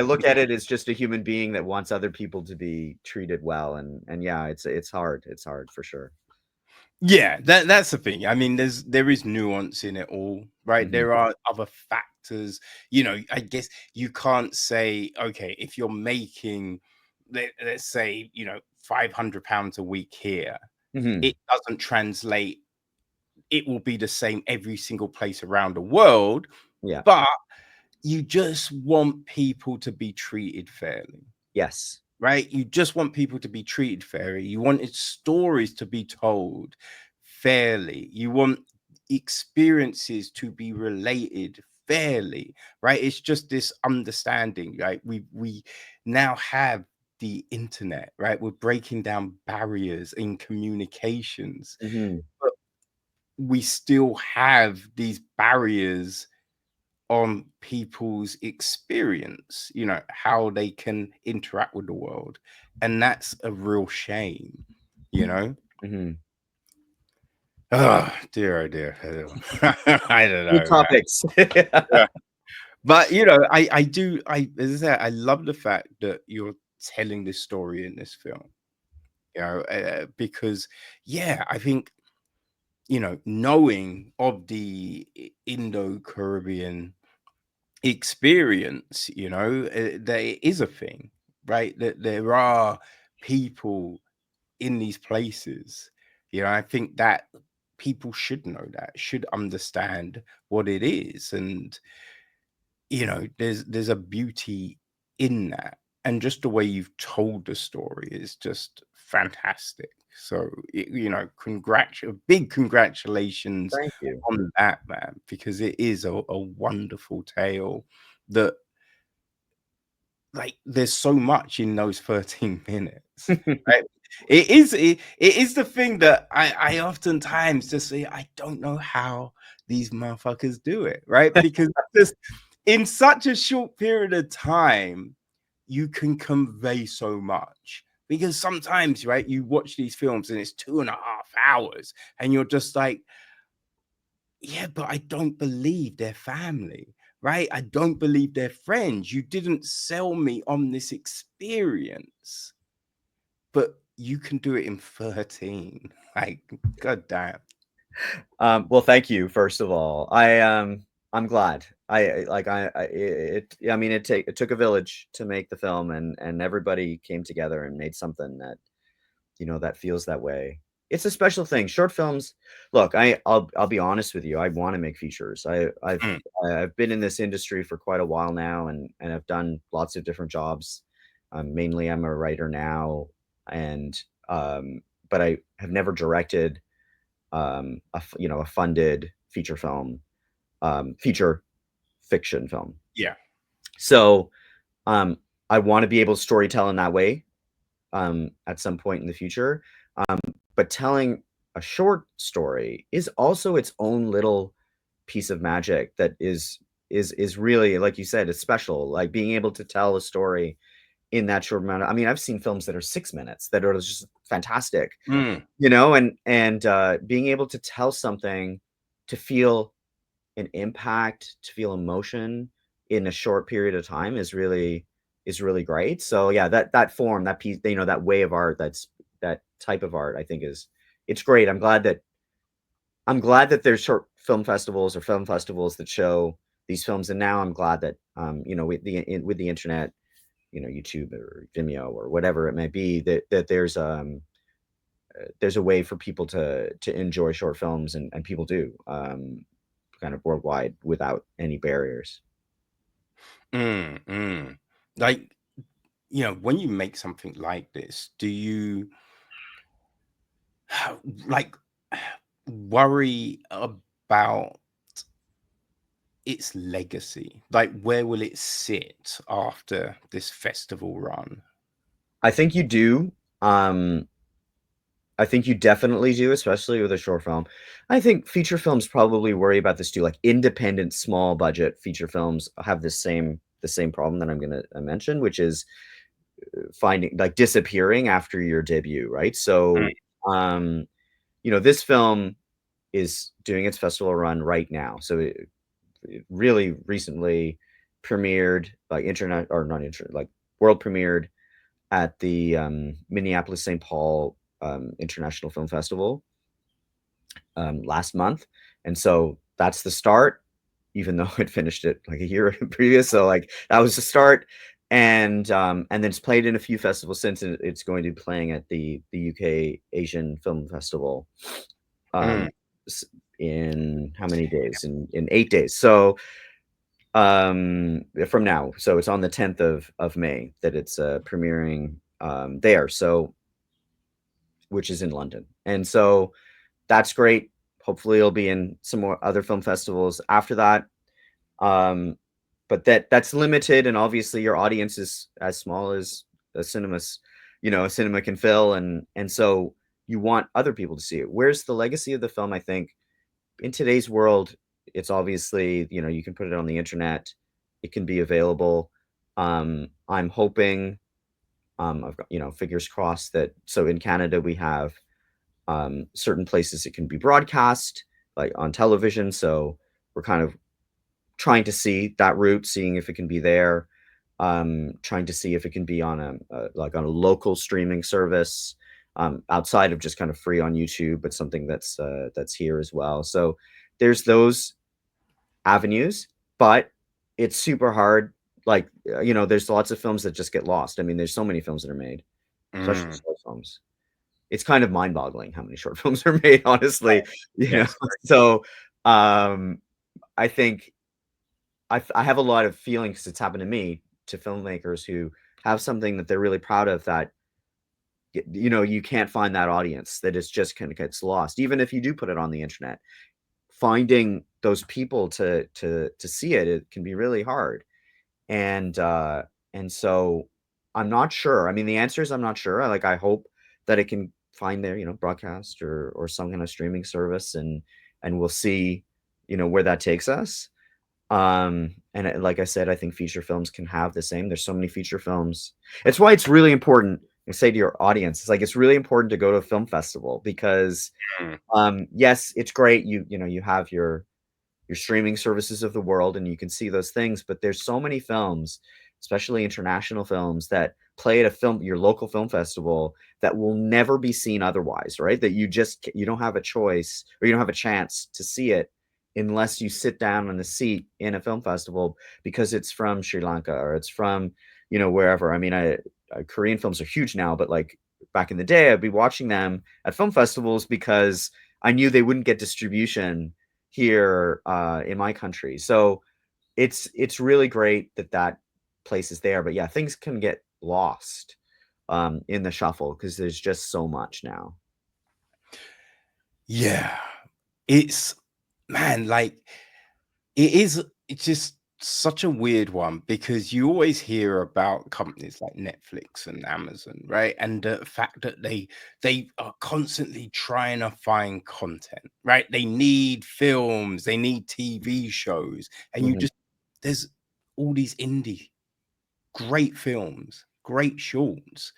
look at it as just a human being that wants other people to be treated well, and yeah, it's hard for sure. Yeah, that's the thing. I mean, there is nuance in it all, right? Hmm. There are other factors. I guess you can't say, okay, if you're making, let's say, £500 a week here, Hmm. it doesn't translate. It will be the same every single place around the world, Yeah. but you just want people to be treated fairly. Yes. Right? You just want people to be treated fairly. You wanted stories to be told fairly. You want experiences to be related fairly, right? It's just this understanding, right? We now have the internet, right? We're breaking down barriers in communications, Hmm. but we still have these barriers on people's experience, how they can interact with the world. And that's a real shame, you know? Mm-hmm. Oh dear, oh dear. I don't Good know, man. topics. Yeah. But I do, as I said, I love the fact that you're telling this story in this film, because yeah, I think knowing of the Indo-Caribbean experience, that it is a thing, right? That there are people in these places. I think that people should know that, should understand what it is, and there's a beauty in that, and just the way you've told the story is just fantastic. So big congratulations Thank you. on that, man, because it is a wonderful tale that, like, there's so much in those 13 minutes, right? It is the thing that I oftentimes just say, I don't know how these motherfuckers do it, right? Because just in such a short period of time, you can convey so much. Because sometimes, right, you watch these films and it's 2.5 hours, and you're just like, yeah, but I don't believe they're family, right? I don't believe they're friends. You didn't sell me on this experience, but you can do it in 13. Like, god damn. Well, thank you, first of all. I'm glad. I mean, it took a village to make the film, and everybody came together and made something that, that feels that way. It's a special thing. Short films. Look, I'll be honest with you. I want to make features. Mm, I've been in this industry for quite a while now, and I've done lots of different jobs. Mainly, I'm a writer now, and but I have never directed a funded feature film, feature fiction film. yeah. So um, I want to be able to storytell in that way at some point in the future. But telling a short story is also its own little piece of magic that is really, like you said, it's special. Like being able to tell a story in that short amount. I mean, I've seen films that are 6 minutes that are just fantastic, Mm, and being able to tell something, to feel an impact, to feel emotion in a short period of time is really great. So yeah, that form, that piece, that way of art, that type of art, I think it's great. I'm glad that there's short film festivals or film festivals that show these films, and now I'm glad that with the internet, YouTube or Vimeo or whatever it may be, that there's a way for people to enjoy short films, and people do, kind of worldwide without any barriers. mm. Like, when you make something like this, do you like worry about its legacy? Like, where will it sit after this festival run? I think you do. Um, I think you definitely do, especially with a short film. I think feature films probably worry about this too. Like independent, small budget feature films have the same problem that I'm gonna mention, which is finding like disappearing after your debut, right? Mm, So, this film is doing its festival run right now. So it really recently premiered, like internet or not internet, like world premiered at the Minneapolis St. Paul International Film Festival last month, and so that's the start. Even though it finished it like a year previous, so like that was the start, and then it's played in a few festivals since. And it's going to be playing at the UK Asian Film Festival mm, um, in how many days? In 8 days. So from now, so it's on the 10th of May that it's premiering there. So which is in London, and so that's great. Hopefully, it'll be in some more other film festivals after that. Um, but that's limited, and obviously, your audience is as small as a cinema can fill, and so you want other people to see it. Where's the legacy of the film? I think in today's world, It's obviously, you can put it on the internet. It can be available. I'm hoping, I've got, fingers crossed that, so in Canada we have certain places it can be broadcast, like on television. So we're kind of trying to see that route, seeing if it can be there, trying to see if it can be on like on a local streaming service, outside of just kind of free on YouTube, but something that's here as well. So there's those avenues, but it's super hard. Like, there's lots of films that just get lost. I mean, there's so many films that are made, especially Mm. short films. It's kind of mind-boggling how many short films are made, honestly. Right. You know, Yes. so I think I have a lot of feelings, 'cause it's happened to me, to filmmakers who have something that they're really proud of, that you can't find that audience, that it's just kind of gets lost. Even if you do put it on the internet, finding those people to see it, it can be really hard. And so I'm not sure. I mean, the answer is I'm not sure. Like, I hope that it can find their, broadcast or some kind of streaming service, and we'll see, where that takes us. And like I said, I think feature films can have the same. There's so many feature films. It's why it's really important, and say to your audience, it's like, it's really important to go to a film festival, because Mm. yes, it's great. You have your streaming services of the world, and you can see those things, but there's so many films, especially international films, that play at your local film festival, that will never be seen otherwise, right? That you don't have a choice, or you don't have a chance to see it unless you sit down on a seat in a film festival, because it's from Sri Lanka, or it's from, wherever. I mean, Korean films are huge now, but like back in the day, I'd be watching them at film festivals because I knew they wouldn't get distribution here in my country. So it's really great that that place is there. But yeah, things can get lost in the shuffle, because there's just so much now. Yeah. It's man, like it's just such a weird one, because you always hear about companies like Netflix and Amazon, right? And the fact that they are constantly trying to find content, right? They need films, they need TV shows, and you Hmm. just there's all these indie great films, great shorts.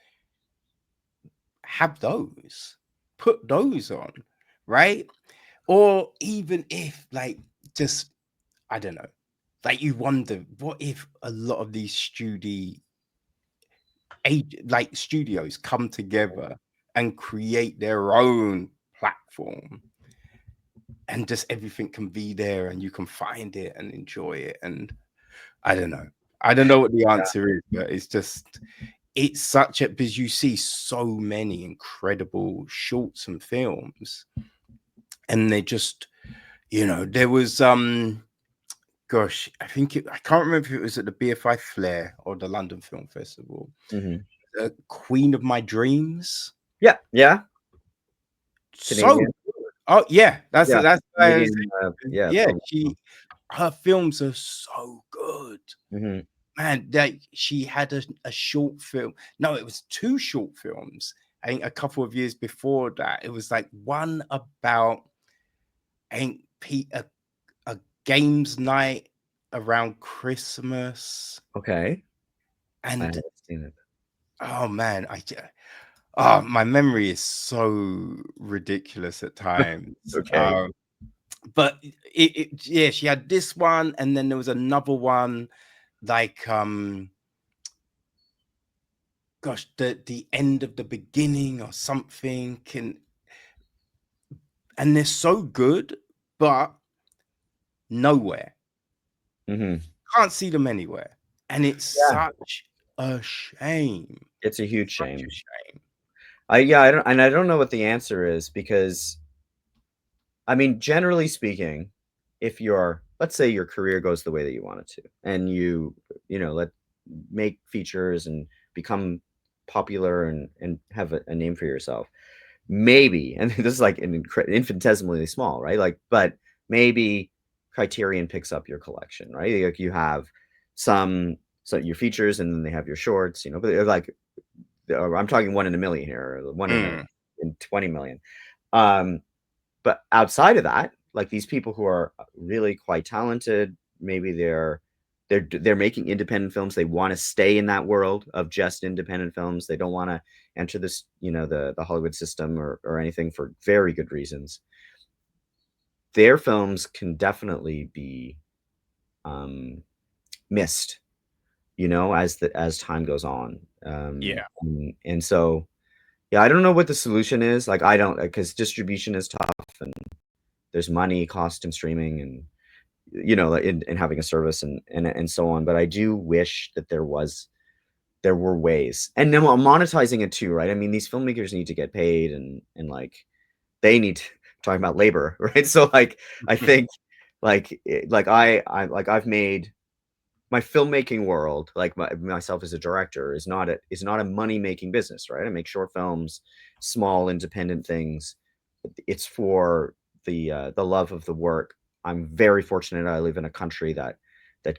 Have those. Put those on, right? Or even if like just I don't know. Like you wonder, what if a lot of these studios come together and create their own platform, and just everything can be there and you can find it and enjoy it. And I don't know. I don't know what the answer is, but it's such a because you see so many incredible shorts and films, and they just there was gosh, I can't remember if it was at the BFI Flair or the London Film Festival. Hmm. Queen of My Dreams. Yeah, yeah. So Canadian. good. Oh yeah, Yeah, that's Canadian. Yeah, yeah, film. her films are so good. Hmm. Man, like she had a short film. No, it was two short films. I think a couple of years before that, it was like one about ain't Pete a games night around Christmas, Okay, I and haven't seen it. oh man, oh my memory is so ridiculous at times. Okay. But yeah, she had this one, and then there was another one like gosh, the end of the beginning or something, and they're so good, but nowhere. Hmm. Can't see them anywhere. And it's Yeah, such a shame. it's a huge Such a shame. shame. I don't know what the answer is, because I mean, generally speaking, if let's say your career goes the way that you want it to, and let make features and become popular, and have a name for yourself, maybe, and this is like infinitesimally small, right? Like, but maybe Criterion picks up your collection, right? Like, you have so your features, and then they have your shorts, but they're like, I'm talking one in a million here, or one Mm, in 20 million. Um, but outside of that, like these people who are really quite talented, maybe they're making independent films. They want to stay in that world of just independent films. They don't want to enter this, the Hollywood system or anything, for very good reasons. Their films can definitely be missed, as time goes on. Yeah. And so, yeah, I don't know what the solution is. Like, I don't, because distribution is tough, and there's money cost in streaming, and in having a service, and so on. But I do wish that there were ways, and then monetizing it too, right? I mean, these filmmakers need to get paid, and like they need talking about labor, right? So like I think I've made my filmmaking world, like myself as a director, is not a money making business, right? I make short films, small independent things. It's for the love of the work. I'm very fortunate. I live in a country that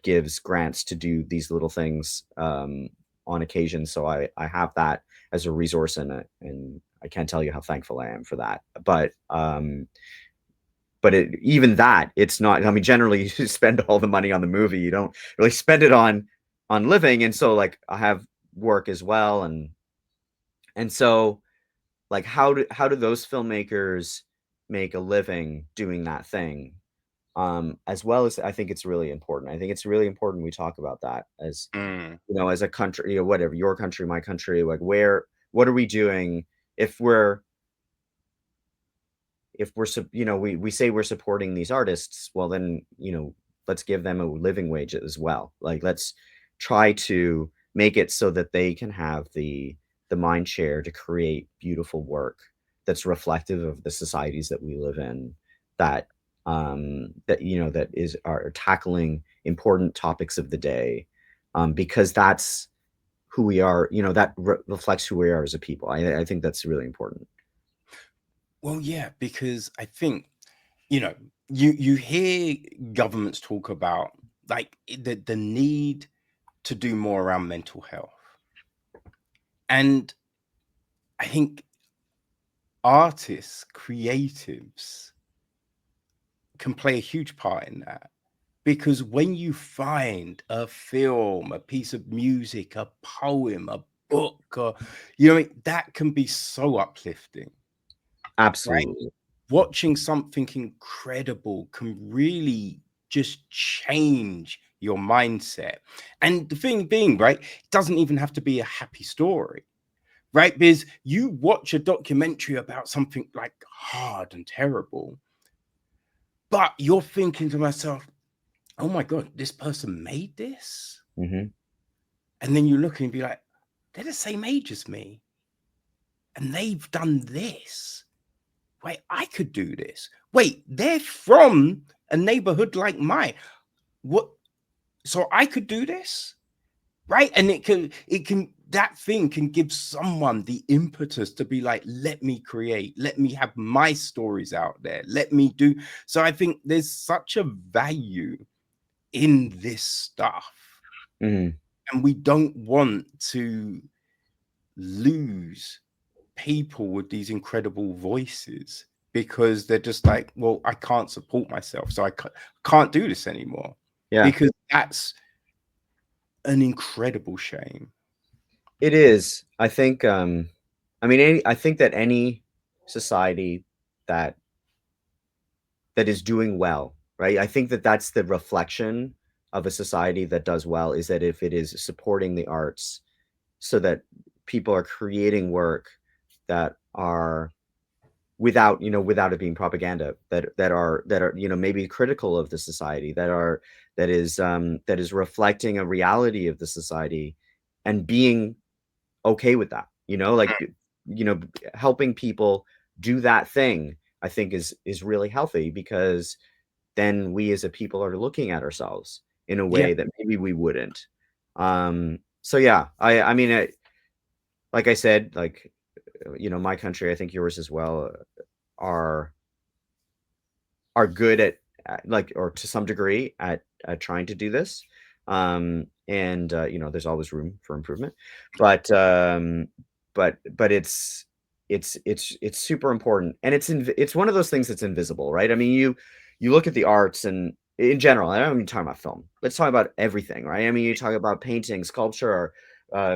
gives grants to do these little things on occasion, so I have that as a resource, and I can't tell you how thankful I am for that. But even that, it's not. I mean, generally, you spend all the money on the movie. You don't really spend it on living. And so, like, I have work as well, and so, like, how do those filmmakers make a living doing that thing? As well as, I think it's really important. I think it's really important we talk about that as Mm. as a country, whatever, your country, my country, like, what are we doing if we say we're supporting these artists? Well, then, let's give them a living wage as well. Like, let's try to make it so that they can have the mind share to create beautiful work that's reflective of the societies that we live in, that are tackling important topics of the day, because that's who we are. That reflects who we are as a people. I think that's really important. Well, yeah, because I think, you know, you hear governments talk about like the need to do more around mental health. And I think artists, creatives can play a huge part in that. Because when you find a film, a piece of music, a poem, a book, or that can be so uplifting, right? Absolutely. Watching something incredible can really just change your mindset. And the thing being, right, it doesn't even have to be a happy story, right? Because you watch a documentary about something like hard and terrible, but you're thinking to myself, oh my God, this person made this? Hmm. And then you look and be like, they're the same age as me. And they've done this. Wait, I could do this. Wait, they're from a neighborhood like mine. What? So I could do this, right? And that thing can give someone the impetus to be like, let me create, let me have my stories out there, let me do. So I think there's such a value in this stuff. Hmm. And we don't want to lose people with these incredible voices because they're just like, well, I can't support myself, so I can't do this anymore. Yeah, Because that's an incredible shame. it is. I think, I think that any society that is doing well, right? I think that that's the reflection of a society that does well, is that if it is supporting the arts, so that people are creating work that are without it being propaganda, that are maybe critical of the society, that is reflecting a reality of the society, and being okay with that, like, you know helping people do that thing, I think is really healthy, because then we as a people are looking at ourselves in a Yeah. way that maybe we wouldn't. So yeah, I mean, like I said, like, my country, I think yours as well, are good at, like, or to some degree, at trying to do this. And there's always room for improvement, but it's super important, and it's one of those things that's invisible, right? I mean, you look at the arts and in general, I don't even talk about film. Let's talk about everything, right? I mean, you talk about painting, sculpture,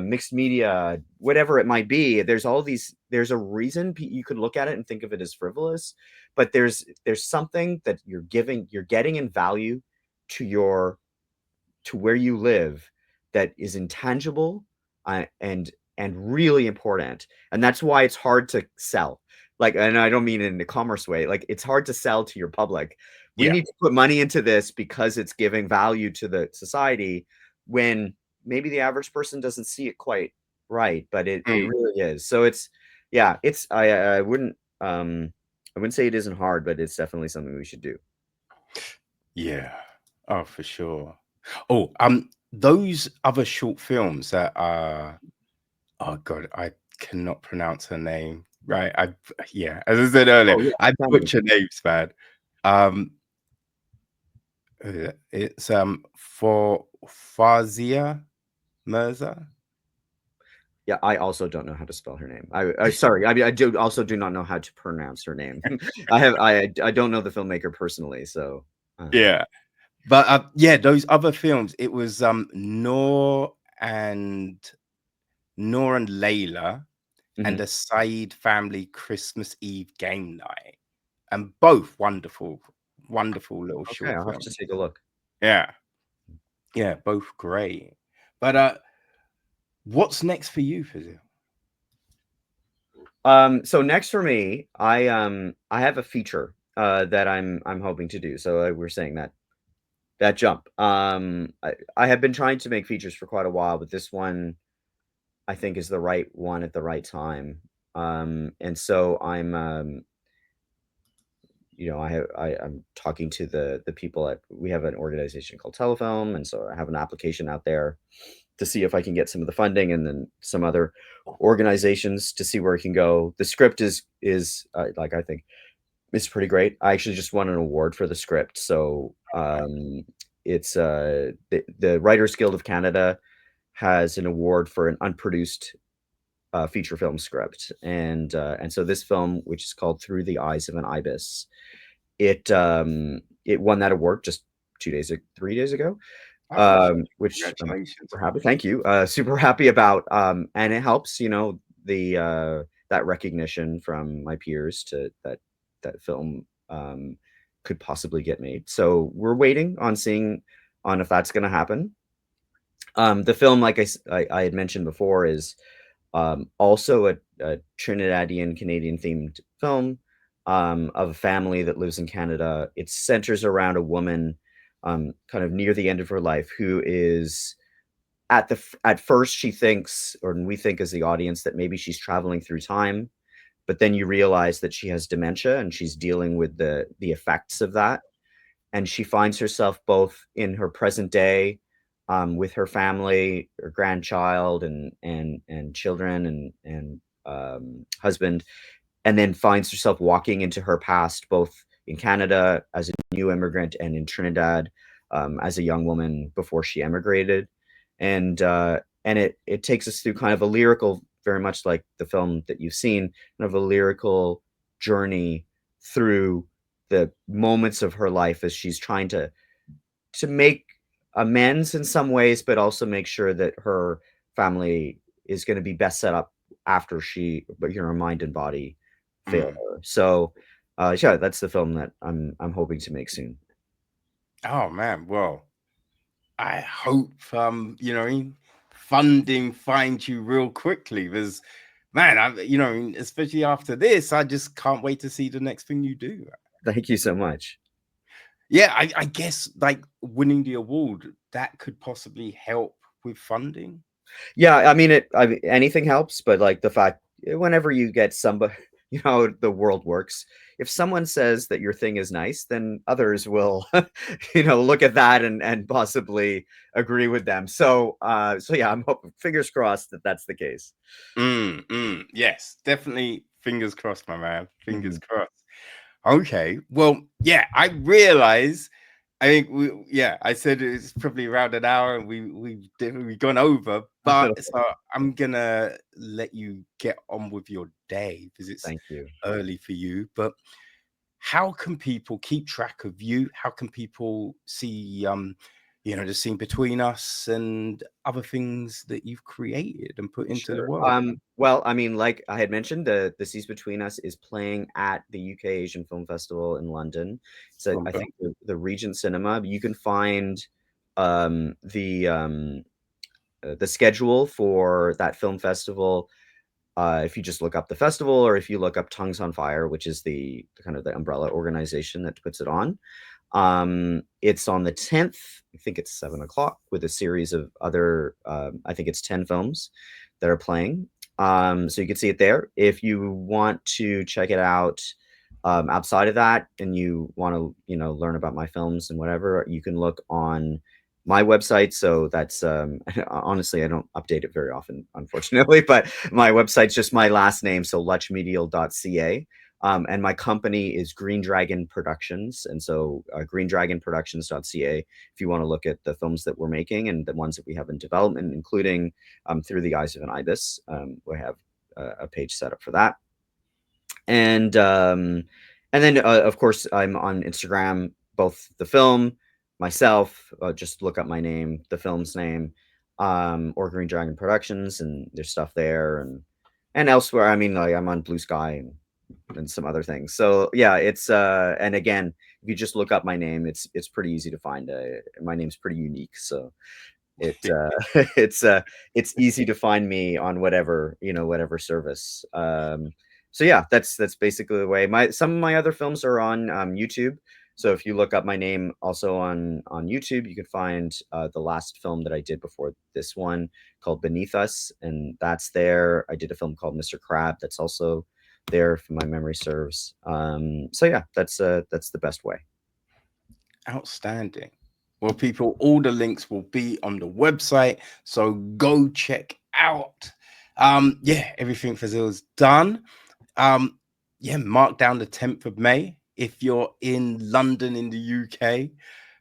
mixed media, whatever it might be. There's all these. There's a reason you could look at it and think of it as frivolous, but there's something that you're getting in value to your to where you live that is intangible, and really important, and that's why it's hard to sell. Like, and I don't mean it in a commerce way. Like, it's hard to sell to your public. We Yeah. need to put money into this because it's giving value to the society, when maybe the average person doesn't see it quite right, but it Mm. really is. So it's, yeah, it's I wouldn't say it isn't hard, but it's definitely something we should do. Yeah. Oh, for sure. Oh, those other short films that are, oh God, I cannot pronounce her name. Right. Yeah, as I said earlier, Oh yeah, I tell me. butcher names, man. Um, it's for Fazia Mirza. Yeah, I also don't know how to spell her name. I sorry. I mean, I do not know how to pronounce her name. I don't know the filmmaker personally, so Yeah. But yeah, those other films, it was and Noor and Layla and mhm. the Said family Christmas Eve game night. And both wonderful, wonderful little Okay, short I'll have to films. take a look. Yeah. Yeah, both great. But what's next for you, Fazil? So next for me, I have a feature that I'm hoping to do. So we're saying that jump. I have been trying to make features for quite a while, but this one I think is the right one at the right time. And so I'm talking to the people at we have an organization called Telefilm, and so I have an application out there to see if I can get some of the funding, and then some other organizations to see where it can go. The script is like, I think it's pretty great. I actually just won an award for the script, so it's the Writers Guild of Canada has an award for an unproduced feature film script, and so this film, which is called Through the Eyes of an Ibis, it won that award just 3 days ago, Oh, which I'm congratulations, super man. happy. Thank you. Super happy about, and it helps, that recognition from my peers to that film could possibly get made. So we're waiting on seeing on if that's going to happen. The film, like I had mentioned before, is also a Trinidadian Canadian themed film of a family that lives in Canada. It centers around a woman, kind of near the end of her life, who is at first she thinks, or we think as the audience, that maybe she's traveling through time, but then you realize that she has dementia and she's dealing with the effects of that, and she finds herself both in her present day, with her family, her grandchild, and children, and husband, and then finds herself walking into her past, both in Canada as a new immigrant and in Trinidad, as a young woman before she emigrated, and it takes us through kind of a lyrical, very much like the film that you've seen, kind of a lyrical journey through the moments of her life as she's trying to make amends in some ways, but also make sure that her family is going to be best set up after her mind and body fail Mm. her. So, yeah, that's the film that I'm hoping to make soon. Oh man, well, I hope funding finds you real quickly because man, especially after this, I just can't wait to see the next thing you do. Thank you so much. Yeah, I guess like winning the award that could possibly help with funding. Yeah, I mean, anything helps, but like the fact whenever you get somebody, the world works. If someone says that your thing is nice, then others will, look at that and possibly agree with them. So yeah, I'm hoping, fingers crossed that that's the case. Yes, definitely. Fingers crossed, my man. Fingers Mhm. crossed. Okay. Well, yeah, I realize. I think yeah, I said it's probably around an hour, and we've definitely gone over. A But little bit. so I'm gonna let you get on with your day because it's Thank you. early for you. But how can people keep track of you? How can people see, the scene between us and other things that you've created and put into the Sure. world? Well, I mean, like I had mentioned, the Seas Between Us is playing at the UK Asian Film Festival in London. So I Okay. think the Regent Cinema. You can find um, the um, the schedule for that film festival if you just look up the festival, or if you look up Tongues on Fire, which is the kind of the umbrella organization that puts it on. It's on the 10th. I think it's 7 o'clock with a series of other, I think it's 10 films that are playing. So you can see it there. If you want to check it out outside of that, and you want to, learn about my films and whatever, you can look on my website. So that's honestly, I don't update it very often, unfortunately, but my website's just my last name, so lutchmedial.ca. And my company is Green Dragon Productions. And so greendragonproductions.ca, if you want to look at the films that we're making and the ones that we have in development, including Through the Eyes of an Ibis. We have a page set up for that. And then, of course, I'm on Instagram, both the film, myself, just look up my name, the film's name, or Green Dragon Productions, and there's stuff there, and elsewhere. I mean, like, I'm on Blue Sky and some other things. So yeah, it's and again, if you just look up my name, it's pretty easy to find. My name's pretty unique, so it it's it's easy to find me on whatever service. So yeah, that's basically the way. Some of my other films are on YouTube. So if you look up my name also on YouTube, you can find the last film that I did before this one, called Beneath Us, and that's there. I did a film called Mr. Crab that's also there, if my memory serves. So yeah, that's the best way. Outstanding. Well, people, all the links will be on the website, so go check out. Yeah, everything Fazil's done. Yeah, mark down the 10th of May if you're in London in the UK,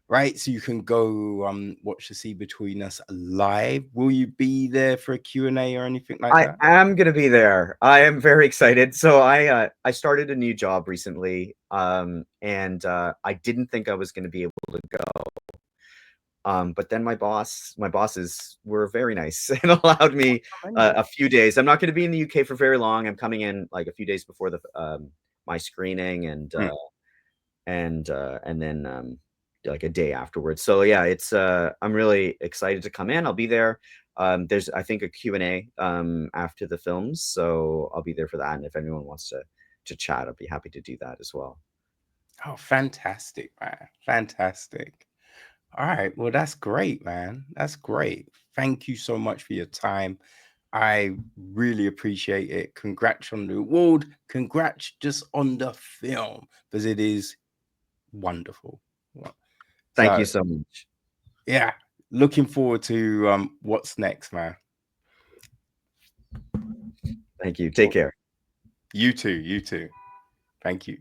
right? So you can go watch The Sea Between Us live. Will you be there for a Q&A or anything like I that? am gonna be there. I am very excited. So I started a new job recently, and I didn't think I was gonna be able to go. But then my bosses were very nice and allowed me Amazing. a few days. I'm not gonna be in the UK for very long. I'm coming in like a few days before the my screening, Hmm. and then like a day afterwards. So yeah, it's I'm really excited to come in. I'll be there. There's, I think, a Q&A after the films, so I'll be there for that. And if anyone wants to chat, I'll be happy to do that as well. Oh, fantastic, man. Fantastic. All right. Well, that's great, man. That's great. Thank you so much for your time. I really appreciate it. Congrats on the award. Congrats just on the film, because it is wonderful. Thank you So, so much. yeah, looking forward to what's next, man. Thank you. Take care. You too. You too. Thank you.